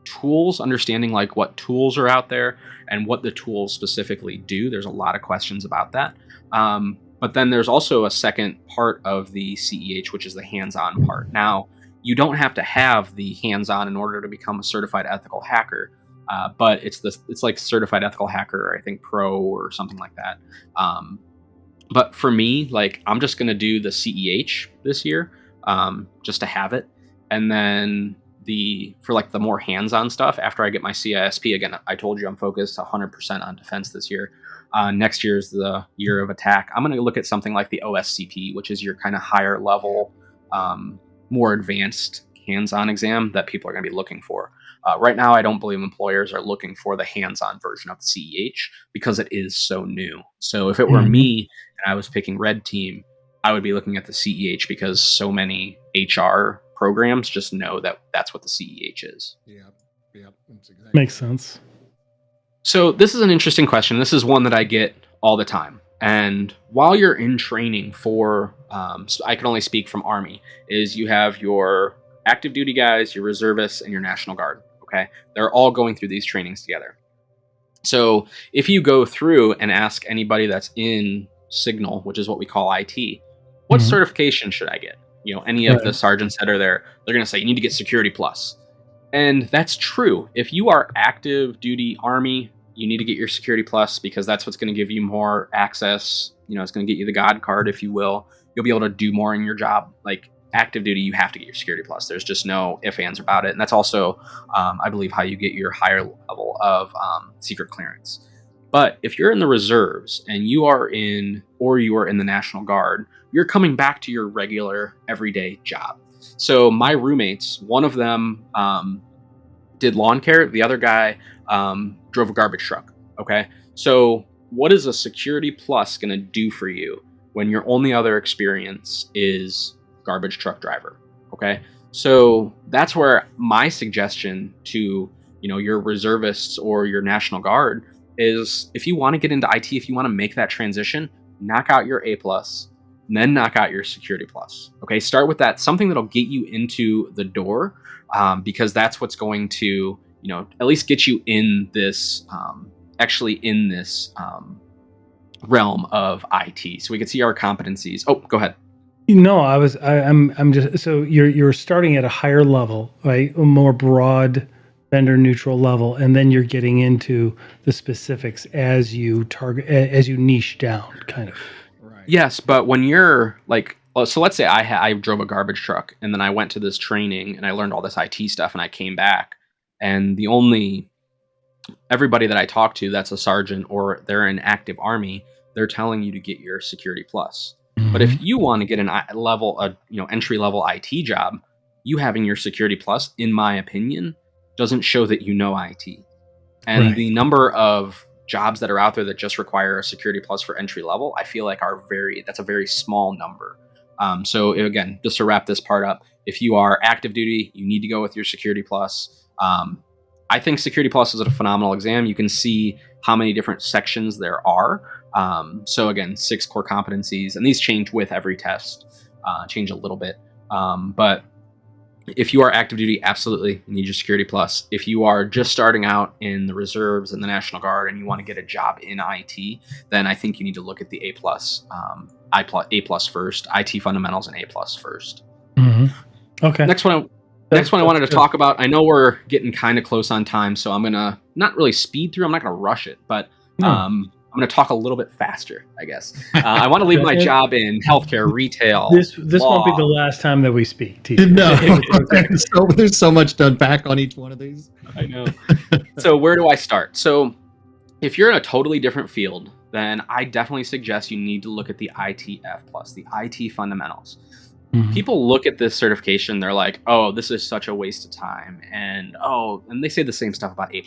tools, understanding like what tools are out there and what the tools specifically do. There's a lot of questions about that. But then there's also a second part of the CEH, which is the hands-on part. Now, you don't have to have the hands-on in order to become a certified ethical hacker, but it's like certified ethical hacker, I think pro or something like that. But for me, like I'm just gonna do the CEH this year, just to have it, and then for like the more hands-on stuff after I get my CISP. Again, I told you I'm focused 100% on defense this year. Next year is the year of attack. I'm going to look at something like the OSCP, which is your kind of higher level, more advanced hands-on exam that people are going to be looking for. Right now, I don't believe employers are looking for the hands-on version of the CEH because it is so new. So if it were me and I was picking red team, I would be looking at the CEH because so many HR programs just know that that's what the CEH is. Yeah. That's exactly Makes sense. So this is an interesting question. This is one that I get all the time. And while you're in training for, so I can only speak from Army, is you have your active duty guys, your reservists, and your National Guard. Okay, they're all going through these trainings together. So if you go through and ask anybody that's in Signal, which is what we call IT, what certification should I get? Any of the sergeants that are there, they're going to say, you need to get Security Plus. And that's true. If you are active duty Army, you need to get your Security Plus because that's what's going to give you more access. It's going to get you the God card, if you will. You'll be able to do more in your job. Like active duty, you have to get your Security Plus. There's just no ifs, ands about it. And that's also, I believe, how you get your higher level of secret clearance. But if you're in the reserves and you are in the National Guard, you're coming back to your regular everyday job. So my roommates, one of them did lawn care. The other guy drove a garbage truck. Okay. So what is a Security Plus going to do for you when your only other experience is garbage truck driver? Okay. So that's where my suggestion to, your reservists or your National Guard is, if you want to get into IT, if you want to make that transition, knock out your A+, and then knock out your Security Plus. Okay, start with that, something that'll get you into the door, because that's what's going to, at least get you in this, realm of IT. So we can see our competencies. Oh, go ahead. I'm just, so you're starting at a higher level, right? A more broad vendor neutral level, and then you're getting into the specifics as you niche down, kind of. Right. Yes, but when you're like, so let's say I drove a garbage truck and then I went to this training and I learned all this IT stuff and I came back, and everybody that I talk to that's a sergeant or they're in active Army, they're telling you to get your Security Plus. But if you want to get entry level IT job, you having your Security Plus, in my opinion, doesn't show that you know IT. And the number of jobs that are out there that just require a Security Plus for entry level, I feel like that's a very small number. So again, just to wrap this part up, if you are active duty, you need to go with your Security Plus. I think Security Plus is a phenomenal exam. You can see how many different sections there are. So again, 6 core competencies, and these change with every test, change a little bit. But if you are active duty, absolutely you need your Security Plus. If you are just starting out in the reserves and the National Guard and you want to get a job in IT, then I think you need to look at the A+, A+ first, IT fundamentals and A+ first. Okay. Next one I wanted to talk about, I know we're getting kind of close on time, so I'm going to not really speed through. I'm not going to rush it, but I'm going to talk a little bit faster, I guess. I want to leave my job in healthcare, retail. This won't be the last time that we speak, TJ. No, there's so much to unpack on each one of these. I know. So where do I start? So if you're in a totally different field, then I definitely suggest you need to look at the ITF plus, the IT fundamentals. People look at this certification, they're like, oh, this is such a waste of time. And they say the same stuff about A+.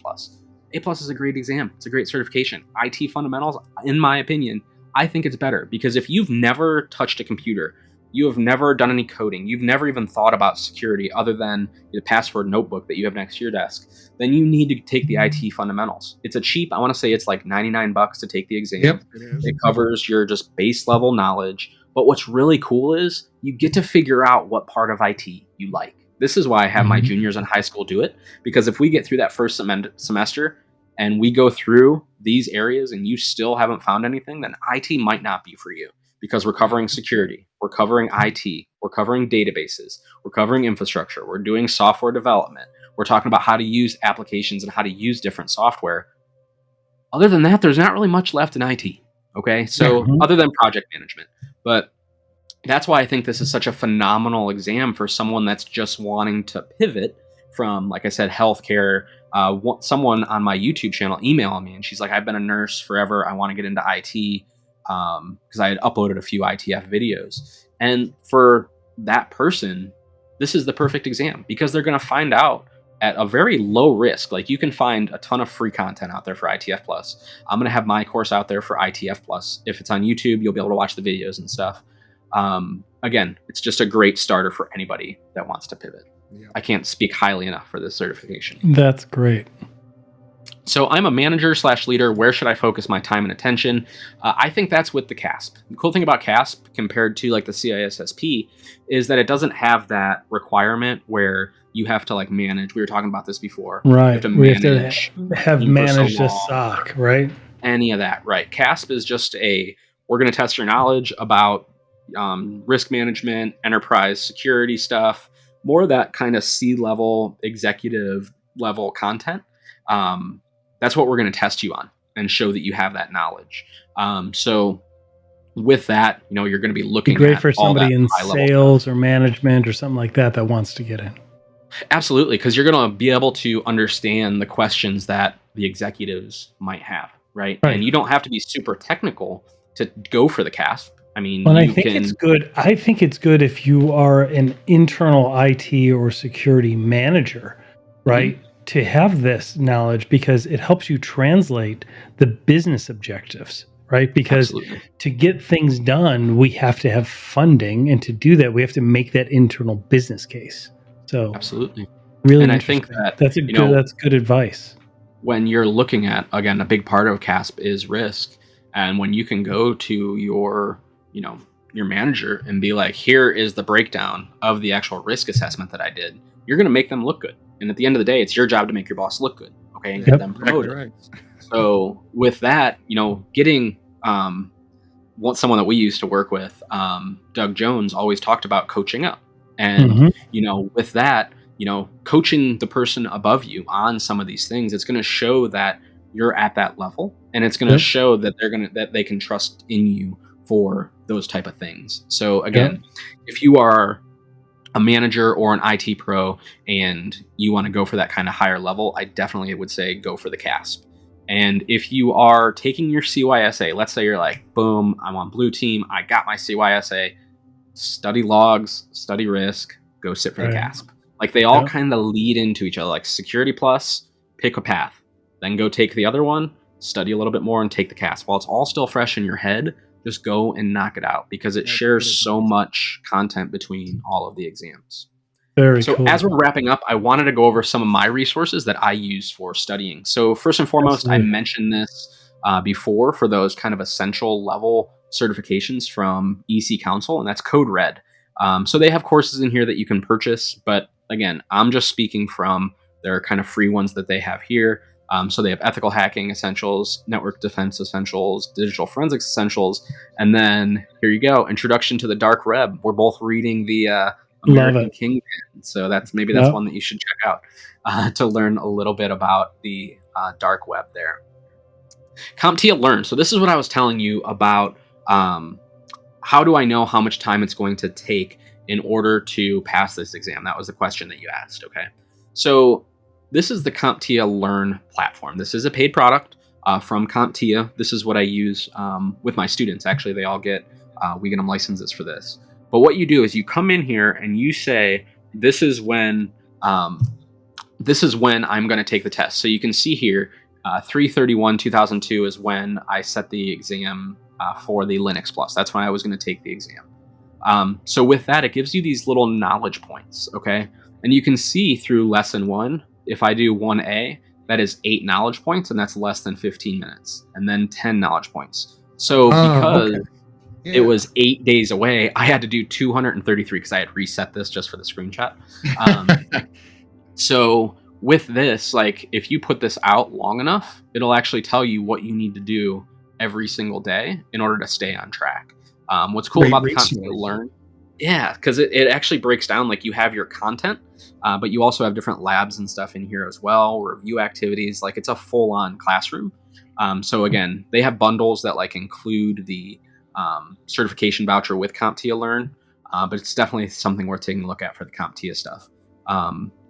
A+ is a great exam. It's a great certification. IT fundamentals, in my opinion, I think it's better because if you've never touched a computer, you have never done any coding, you've never even thought about security other than the password notebook that you have next to your desk, then you need to take the IT fundamentals. It's I want to say it's like $99 to take the exam. Yep, it is. It covers your just base level knowledge. But what's really cool is you get to figure out what part of IT you like. This is why I have my juniors in high school do it, because if we get through that first semester and we go through these areas and you still haven't found anything, then IT might not be for you, because we're covering security, we're covering IT, we're covering databases, we're covering infrastructure, we're doing software development, we're talking about how to use applications and how to use different software. Other than that, there's not really much left in IT. Okay. So other than project management, but that's why I think this is such a phenomenal exam for someone that's just wanting to pivot from, like I said, healthcare. Someone on my YouTube channel emailed me and she's like, I've been a nurse forever. I want to get into IT because I had uploaded a few ITF videos. And for that person, this is the perfect exam, because they're going to find out at a very low risk. Like, you can find a ton of free content out there for ITF Plus. I'm going to have my course out there for ITF Plus. If it's on YouTube, you'll be able to watch the videos and stuff. Again, it's just a great starter for anybody that wants to pivot. Yeah. I can't speak highly enough for this certification. That's great. So I'm a manager/leader. Where should I focus my time and attention? I think that's with the CASP. The cool thing about CASP compared to like the CISSP is that it doesn't have that requirement where you have to like manage. We were talking about this before. Right. We have to have managed a SOC, right? Any of that, right? CASP is just we're going to test your knowledge about risk management, enterprise security stuff, more of that kind of C-level, executive level content. That's what we're going to test you on and show that you have that knowledge. So with that, you're going to be looking great at for somebody in sales or management or something like that wants to get in. Absolutely, because you're going to be able to understand the questions that the executives might have, right? And you don't have to be super technical to go for the CASP. I mean, it's good. I think it's good if you are an internal IT or security manager, right? To have this knowledge, because it helps you translate the business objectives, right? Because to get things done, we have to have funding, and to do that, we have to make that internal business case. So absolutely, really, and I think that's good advice. When you're looking at, again, a big part of CASP is risk, and when you can go to your manager and be like, here is the breakdown of the actual risk assessment that I did, you're going to make them look good. And at the end of the day, it's your job to make your boss look good, okay, and get them promoted. Right. So with that, getting someone that we used to work with, Doug Jones, always talked about coaching up. And, with that, coaching the person above you on some of these things, it's going to show that you're at that level, and it's going to show that that they can trust in you for those type of things. So again, if you are a manager or an IT pro and you want to go for that kind of higher level, I definitely would say go for the CASP. And if you are taking your CYSA, let's say you're like, boom, I'm on blue team, I got my CYSA, study logs, study risk, go sit for the CASP. Like, they all kind of lead into each other. Like Security Plus, pick a path, then go take the other one, study a little bit more, and take the CASP. While it's all still fresh in your head, just go and knock it out, because it shares so much content between all of the exams. Very cool. As we're wrapping up, I wanted to go over some of my resources that I use for studying. So first and foremost, I mentioned this before, for those kind of essential level certifications from EC Council, and that's Code Red. So they have courses in here that you can purchase, but again, I'm just speaking from their kind of free ones that they have here. So they have Ethical Hacking Essentials, Network Defense Essentials, Digital Forensics Essentials, and then here you go, Introduction to the Dark Web. We're both reading the American Kingpin, so that's one that you should check out to learn a little bit about the dark web there. CompTIA Learn. So this is what I was telling you about. How do I know how much time it's going to take in order to pass this exam? That was the question that you asked. Okay, so this is the CompTIA Learn platform. This is a paid product from CompTIA. This is what I use with my students. Actually, they all we get them licenses for this. But what you do is you come in here and you say, this is when I'm going to take the test. So you can see here, 3/31/2002 is when I set the exam for the Linux Plus. That's when I was going to take the exam. So with that, it gives you these little knowledge points, okay? And you can see through lesson 1, if I do 1A, that is 8 knowledge points, and that's less than 15 minutes, and then 10 knowledge points. So It was 8 days away. I had to do 233 because I had reset this just for the screenshot. So with this, like if you put this out long enough, it'll actually tell you what you need to do every single day in order to stay on track. What's cool about the content you learn, because it actually breaks down, like you have your content, but you also have different labs and stuff in here as well, review activities, like it's a full-on classroom. So again, they have bundles that like include the certification voucher with CompTIA Learn, but it's definitely something worth taking a look at for the CompTIA stuff.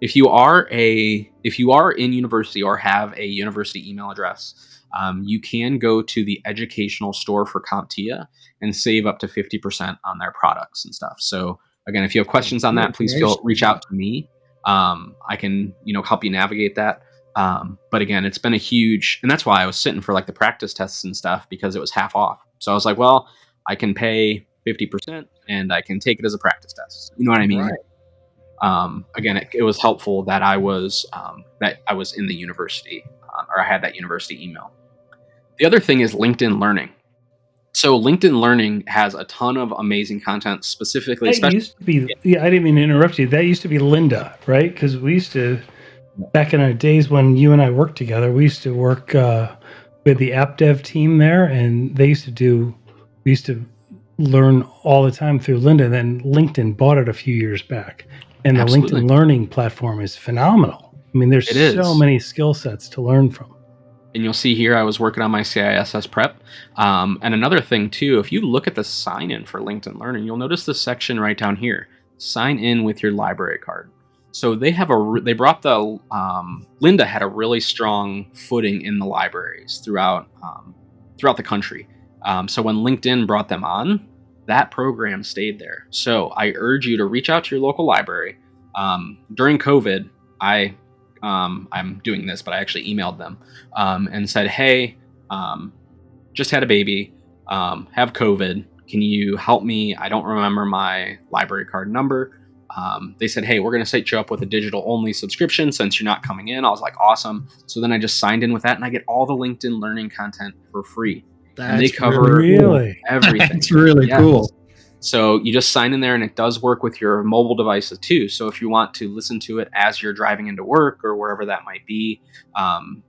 If you are in university or have a university email address, you can go to the educational store for CompTIA and save up to 50% on their products and stuff. So again, if you have questions on that, please reach out to me. I can, help you navigate that. But again, it's been a huge, and that's why I was sitting for like the practice tests and stuff, because it was half off. So I was like, well, I can pay 50% and I can take it as a practice test. You know what I mean? Right. Again, it was helpful that I was in the university, or I had that university email. The other thing is LinkedIn Learning. So LinkedIn Learning has a ton of amazing content, specifically. That used to be, I didn't mean to interrupt you. That used to be Linda, right? Because we used to, back in our days when you and I worked together, we used to work with the app dev team there, and we used to learn all the time through Linda. Then LinkedIn bought it a few years back, and the LinkedIn Learning platform is phenomenal. I mean, there's so many skill sets to learn from. And you'll see here I was working on my CISS prep. And another thing too, if you look at the sign in for LinkedIn Learning, you'll notice the section right down here, sign in with your library card. So they brought Linda had a really strong footing in the libraries throughout the country. So when LinkedIn brought them on, that program stayed there. So I urge you to reach out to your local library. During COVID, I'm doing this, but I actually emailed them and said, hey, just had a baby, have COVID. Can you help me? I don't remember my library card number. They said, hey, we're going to set you up with a digital only subscription since you're not coming in. I was like, awesome. So then I just signed in with that, and I get all the LinkedIn Learning content for free. And they cover everything. That's really cool. So you just sign in there, and it does work with your mobile devices too. So if you want to listen to it as you're driving into work or wherever that might be,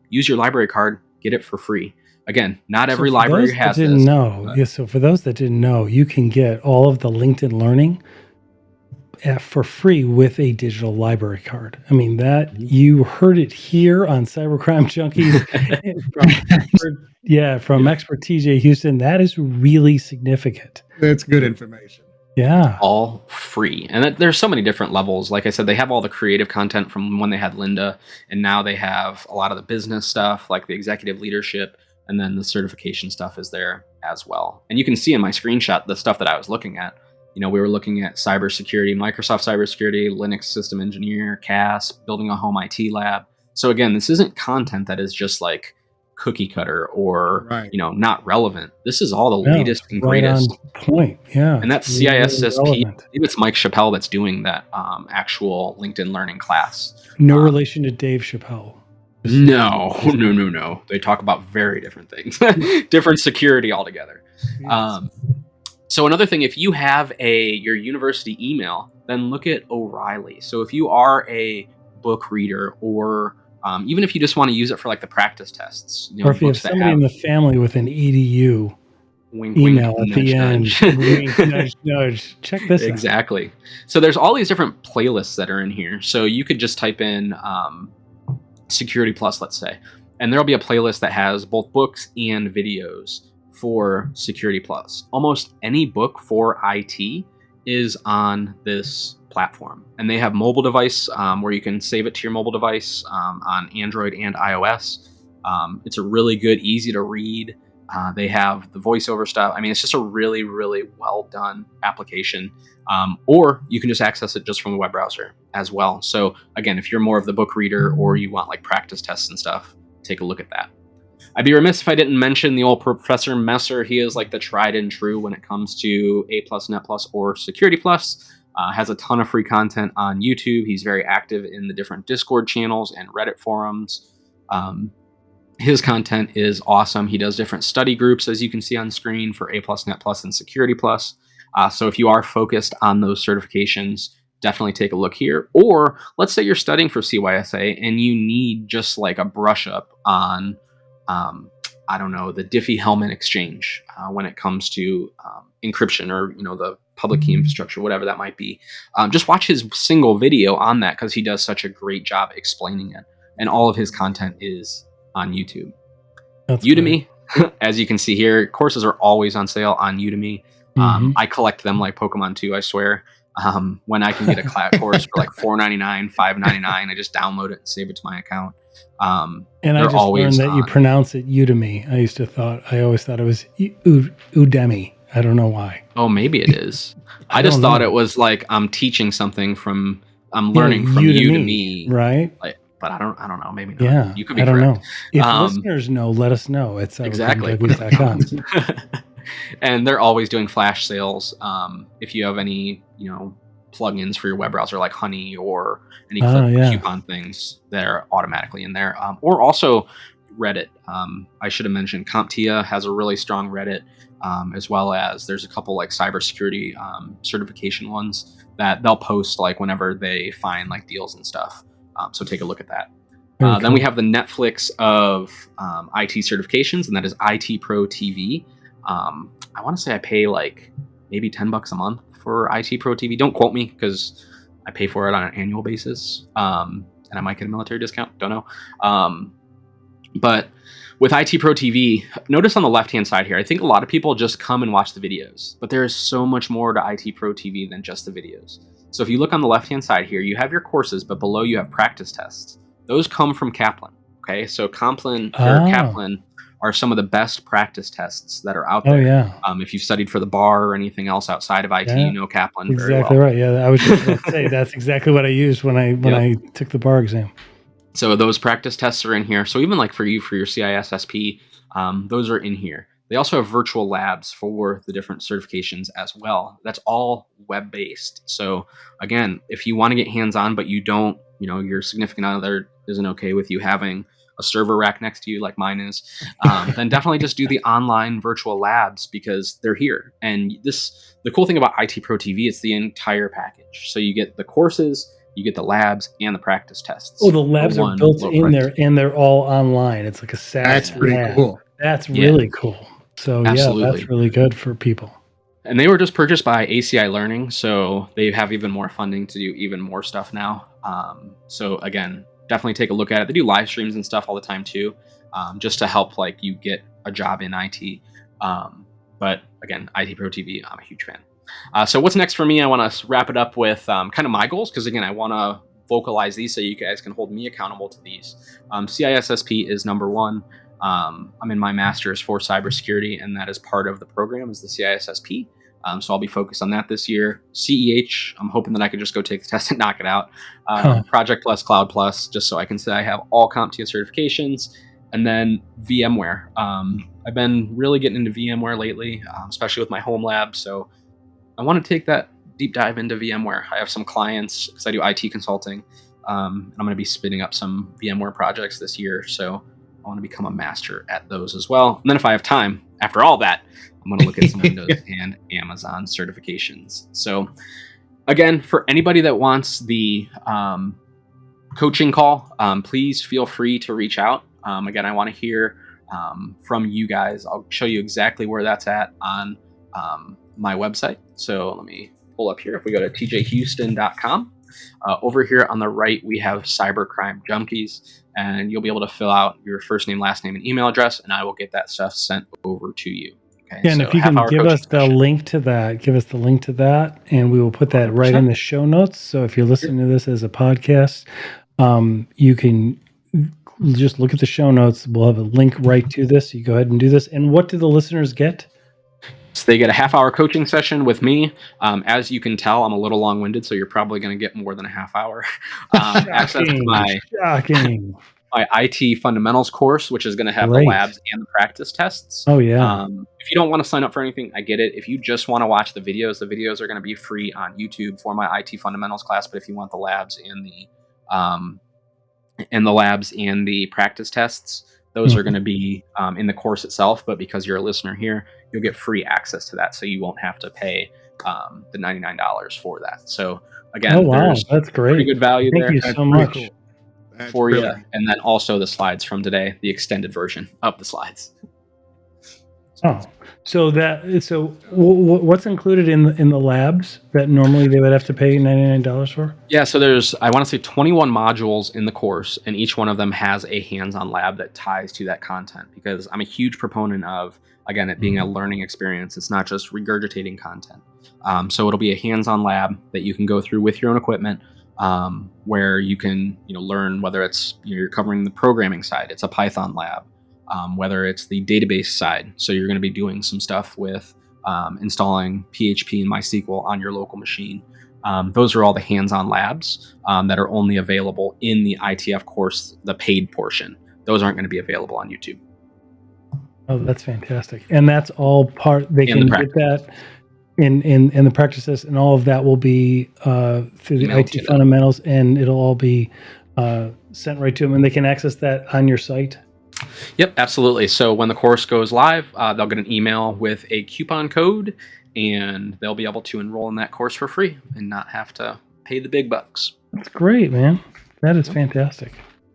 use your library card, get it for free. Again, not every library has this. So for those that didn't know, you can get all of the LinkedIn Learning for free with a digital library card. I mean, that you heard it here on Cybercrime Junkies from expert TJ Houston. That is really significant. That's good information. Yeah. All free. And there's so many different levels. Like I said, they have all the creative content from when they had Linda, and now they have a lot of the business stuff, like the executive leadership, and then the certification stuff is there as well. And you can see in my screenshot the stuff that I was looking at. We were looking at cybersecurity, Microsoft cybersecurity, Linux system engineer, CAS, building a home IT lab. So again, this isn't content that is just like cookie cutter or not relevant. This is all the latest and greatest. On point, yeah. And that's CISSP. I believe it's Mike Chappelle that's doing that actual LinkedIn Learning class. No relation to Dave Chappelle. No. They talk about very different things, different security altogether. Yes. So another thing, if you have your university email, then look at O'Reilly. So if you are a book reader, or even if you just want to use it for like the practice tests, or if you have somebody in the family with an EDU email at the end, wink, nudge, nudge. Check this out. Exactly. So there's all these different playlists that are in here. So you could just type in Security Plus, let's say, and there'll be a playlist that has both books and videos for Security Plus. Almost any book for IT is on this platform, and they have mobile device where you can save it to your mobile device on Android and iOS. It's a really good, easy to read. They have the voiceover stuff. I mean, it's just a really, really well done application. Or you can just access it just from the web browser as well. So again, if you're more of the book reader or you want like practice tests and stuff, take a look at that. I'd be remiss if I didn't mention the old Professor Messer. He is like the tried and true when it comes to A+, Net+, or Security Plus. Has a ton of free content on YouTube. He's very active in the different Discord channels and Reddit forums. His content is awesome. He does different study groups, as you can see on screen, for A+, Net+, and Security+. So if you are focused on those certifications, definitely take a look here. Or let's say you're studying for CYSA and you need just like a brush up on, I don't know, the Diffie-Hellman exchange when it comes to encryption, or the public key infrastructure, whatever that might be. Just watch his single video on that, because he does such a great job explaining it. And all of his content is on YouTube. That's Udemy, as you can see here, courses are always on sale on Udemy. I collect them like Pokemon too, I swear. When I can get a course for like $4.99, $5.99, I just download it and save it to my account. And I just learned that you pronounce it Udemy. I always thought it was Udemy. I don't know why. Oh, maybe it is. I just thought it was like I'm teaching something from, I'm learning from Udemy, right? Like, but I don't know. Maybe not. Yeah, you could be I don't correct. know. If listeners know, let us know. It's exactly. And they're always doing flash sales. If you have any, plugins for your web browser like Honey or any coupon things, they're automatically in there. Or also Reddit. I should have mentioned CompTIA has a really strong Reddit, as well as there's a couple like cybersecurity certification ones that they'll post like whenever they find like deals and stuff. So take a look at that. Then we have the Netflix of IT certifications, and that is IT Pro TV. I want to say I pay like maybe $10 a month for IT Pro TV. Don't quote me, because I pay for it on an annual basis, and I might get a military discount. Don't know. But with IT Pro TV, notice on the left-hand side here, I think a lot of people just come and watch the videos, but there is so much more to IT Pro TV than just the videos. So if you look on the left-hand side here, you have your courses, but below you have practice tests. Those come from Kaplan. Okay, so Kaplan are some of the best practice tests that are out there. Oh, yeah. If you've studied for the bar or anything else outside of IT, you know Kaplan very well. Exactly right. Yeah, I was just about to say that's exactly what I used when I took the bar exam. So those practice tests are in here. So even like for your CISSP, those are in here. They also have virtual labs for the different certifications as well. That's all web-based. So again, if you want to get hands-on, but you don't, your significant other isn't okay with you having a server rack next to you like mine is, then definitely just do the online virtual labs, because they're here. And the cool thing about IT Pro TV, it's the entire package. So you get the courses, you get the labs, and the practice tests. Oh, the labs are built in there, and they're all online. It's like a SaaS. That's pretty cool. That's really cool. So absolutely. That's really good for people. And they were just purchased by ACI Learning, so they have even more funding to do even more stuff now. So again, definitely take a look at it. They do live streams and stuff all the time too, just to help like you get a job in IT. But again, IT Pro TV, I'm a huge fan. So what's next for me? I want to wrap it up with kind of my goals, because again, I want to vocalize these so you guys can hold me accountable to these. CISSP is number one. I'm in my master's for cybersecurity, and that is part of the program is the CISSP. So I'll be focused on that this year. CEH, I'm hoping that I can just go take the test and knock it out. Project Plus, Cloud Plus, just so I can say I have all CompTIA certifications. And then VMware. I've been really getting into VMware lately, especially with my home lab. So I want to take that deep dive into VMware. I have some clients, because I do IT consulting. And I'm going to be spinning up some VMware projects this year. So I want to become a master at those as well. And then if I have time, after all that, I'm going to look at some Windows and Amazon certifications. So again, for anybody that wants the coaching call, please feel free to reach out. Again, I want to hear from you guys. I'll show you exactly where that's at on my website. So let me pull up here. If we go to tjhouston.com, over here on the right, we have Cybercrime Junkies, and you'll be able to fill out your first name, last name, and email address, and I will get that stuff sent over to you. Okay, yeah, and if you can give us the link to that, and we will put that 100%. Right in the show notes. So if you're listening to this as a podcast, you can just look at the show notes. We'll have a link right to this. You go ahead and do this. And what do the listeners get? So they get a half-hour coaching session with me. As you can tell, I'm a little long-winded, so you're probably going to get more than a half hour. Access to my IT fundamentals course, which is going to have the labs and the practice tests. Oh, yeah. If you don't want to sign up for anything, I get it. If you just want to watch the videos are going to be free on YouTube for my IT fundamentals class. But if you want the labs and the practice tests, Those are going to be in the course itself, but because you're a listener here, you'll get free access to that, so you won't have to pay the $99 for that. So again, there's that's great. Pretty good value Thank there. you so much for you, and then also the slides from today, the extended version of the slides. So what's included in the labs that normally they would have to pay $99 for? Yeah, so there's, I want to say 21 modules in the course, and each one of them has a hands-on lab that ties to that content, because I'm a huge proponent of, again, it being a learning experience. It's not just regurgitating content. So it'll be a hands-on lab that you can go through with your own equipment, where you can learn whether it's you're covering the programming side, it's a Python lab. Whether it's the database side, so you're going to be doing some stuff with installing PHP and MySQL on your local machine. Those are all the hands-on labs that are only available in the ITF course, the paid portion. Those aren't going to be available on YouTube. Oh, that's fantastic. And that's all part, they can get that in the practices, and all of that will be through the IT fundamentals, and it'll all be sent right to them, and they can access that on your site. Yep, absolutely. So when the course goes live, they'll get an email with a coupon code, and they'll be able to enroll in that course for free and not have to pay the big bucks. That's great, man. That is fantastic.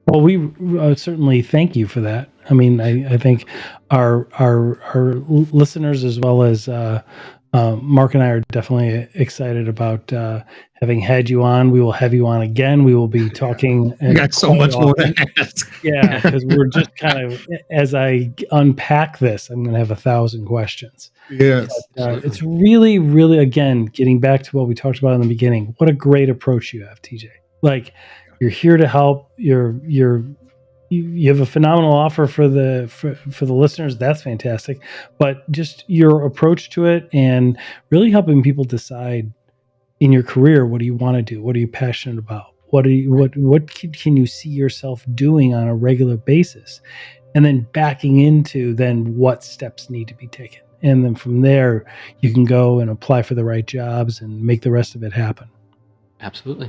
Well, we certainly thank you for that. I mean, I think our listeners, as well as Mark and I, are definitely excited about having had you on. We will have you on again. We will be talking. We got so much more to ask. Yeah, because we're just kind of, as I unpack this, I'm going to have 1,000 questions. Yes. But, it's really, really, again, getting back to what we talked about in the beginning. What a great approach you have, TJ. Like, you're here to help. You have a phenomenal offer for the listeners. That's fantastic. But just your approach to it, and really helping people decide in your career, what do you want to do? What are you passionate about? What can you see yourself doing on a regular basis? And then backing into then what steps need to be taken. And then from there, you can go and apply for the right jobs and make the rest of it happen. Absolutely.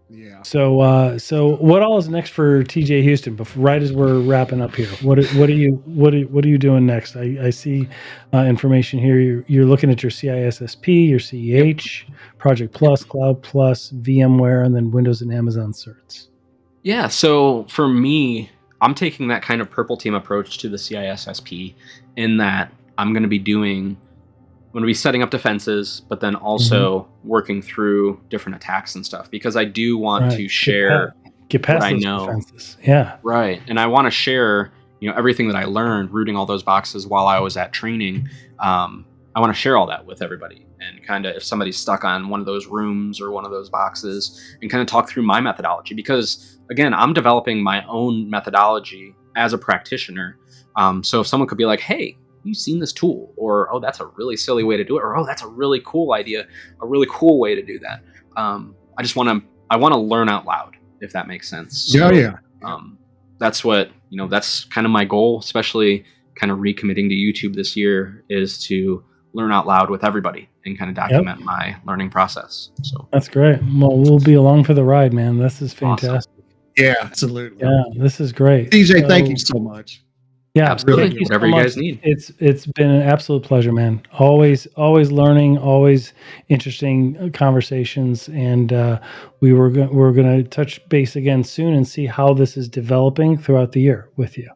Yeah. So what all is next for TJ Houston? Right as we're wrapping up here, what are you doing next? I see information here. You're looking at your CISSP, your CEH, Project Plus, Cloud Plus, VMware, and then Windows and Amazon certs. Yeah. So for me, I'm taking that kind of purple team approach to the CISSP, in that I'm going to be setting up defenses, but then also working through different attacks and stuff, because I do want to share get past what those I know. Defenses. Yeah. Right. And I want to share, everything that I learned rooting all those boxes while I was at training. I want to share all that with everybody, and kind of, if somebody's stuck on one of those rooms or one of those boxes, and kind of talk through my methodology, because again, I'm developing my own methodology as a practitioner. So if someone could be like, hey, you've seen this tool, or, oh, that's a really silly way to do it, or, oh, that's a really cool idea, a really cool way to do that. I want to learn out loud, if that makes sense. So, that's what, that's kind of my goal, especially kind of recommitting to YouTube this year, is to learn out loud with everybody and kind of document my learning process. So that's great. Well, we'll be along for the ride, man. This is fantastic. Awesome. Yeah, absolutely. Yeah, this is great. TJ, thank you so much. Yeah, absolutely. Thank you Whatever so you much. guys need. It's been an absolute pleasure, man. Always learning, always interesting conversations, and we're going to touch base again soon and see how this is developing throughout the year with you.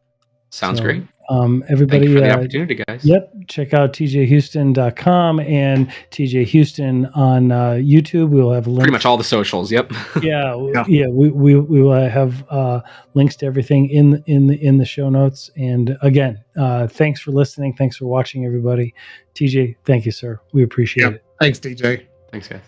Sounds great. Everybody, thank you for the opportunity, guys. Yep. Check out tjhouston.com and TJ Houston on YouTube. We'll have links. Pretty much all the socials. Yep. Yeah. We will have links to everything in the show notes. And again, thanks for listening. Thanks for watching, everybody. TJ, thank you, sir. We appreciate it. Thanks, DJ. Thanks, guys.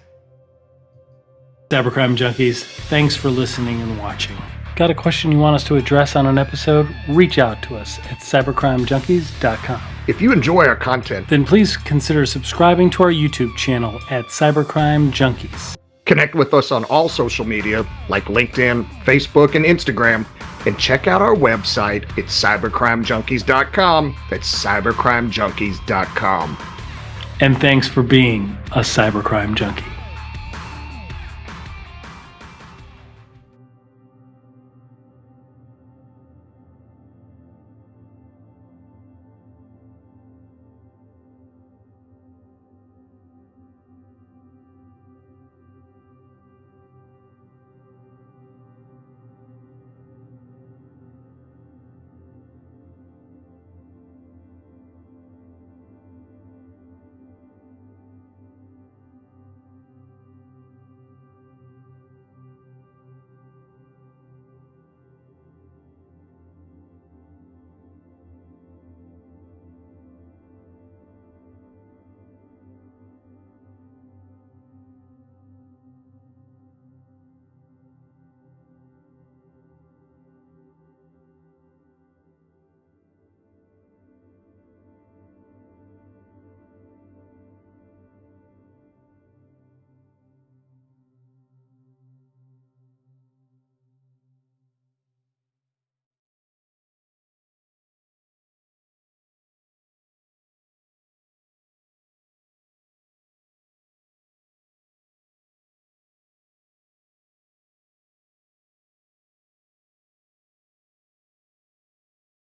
Cybercrime Junkies, thanks for listening and watching. Got a question you want us to address on an episode? Reach out to us at cybercrimejunkies.com. If you enjoy our content, then please consider subscribing to our YouTube channel at Cybercrime Junkies. Connect with us on all social media like LinkedIn, Facebook, and Instagram, and check out our website at cybercrimejunkies.com. That's cybercrimejunkies.com. And thanks for being a Cybercrime Junkie.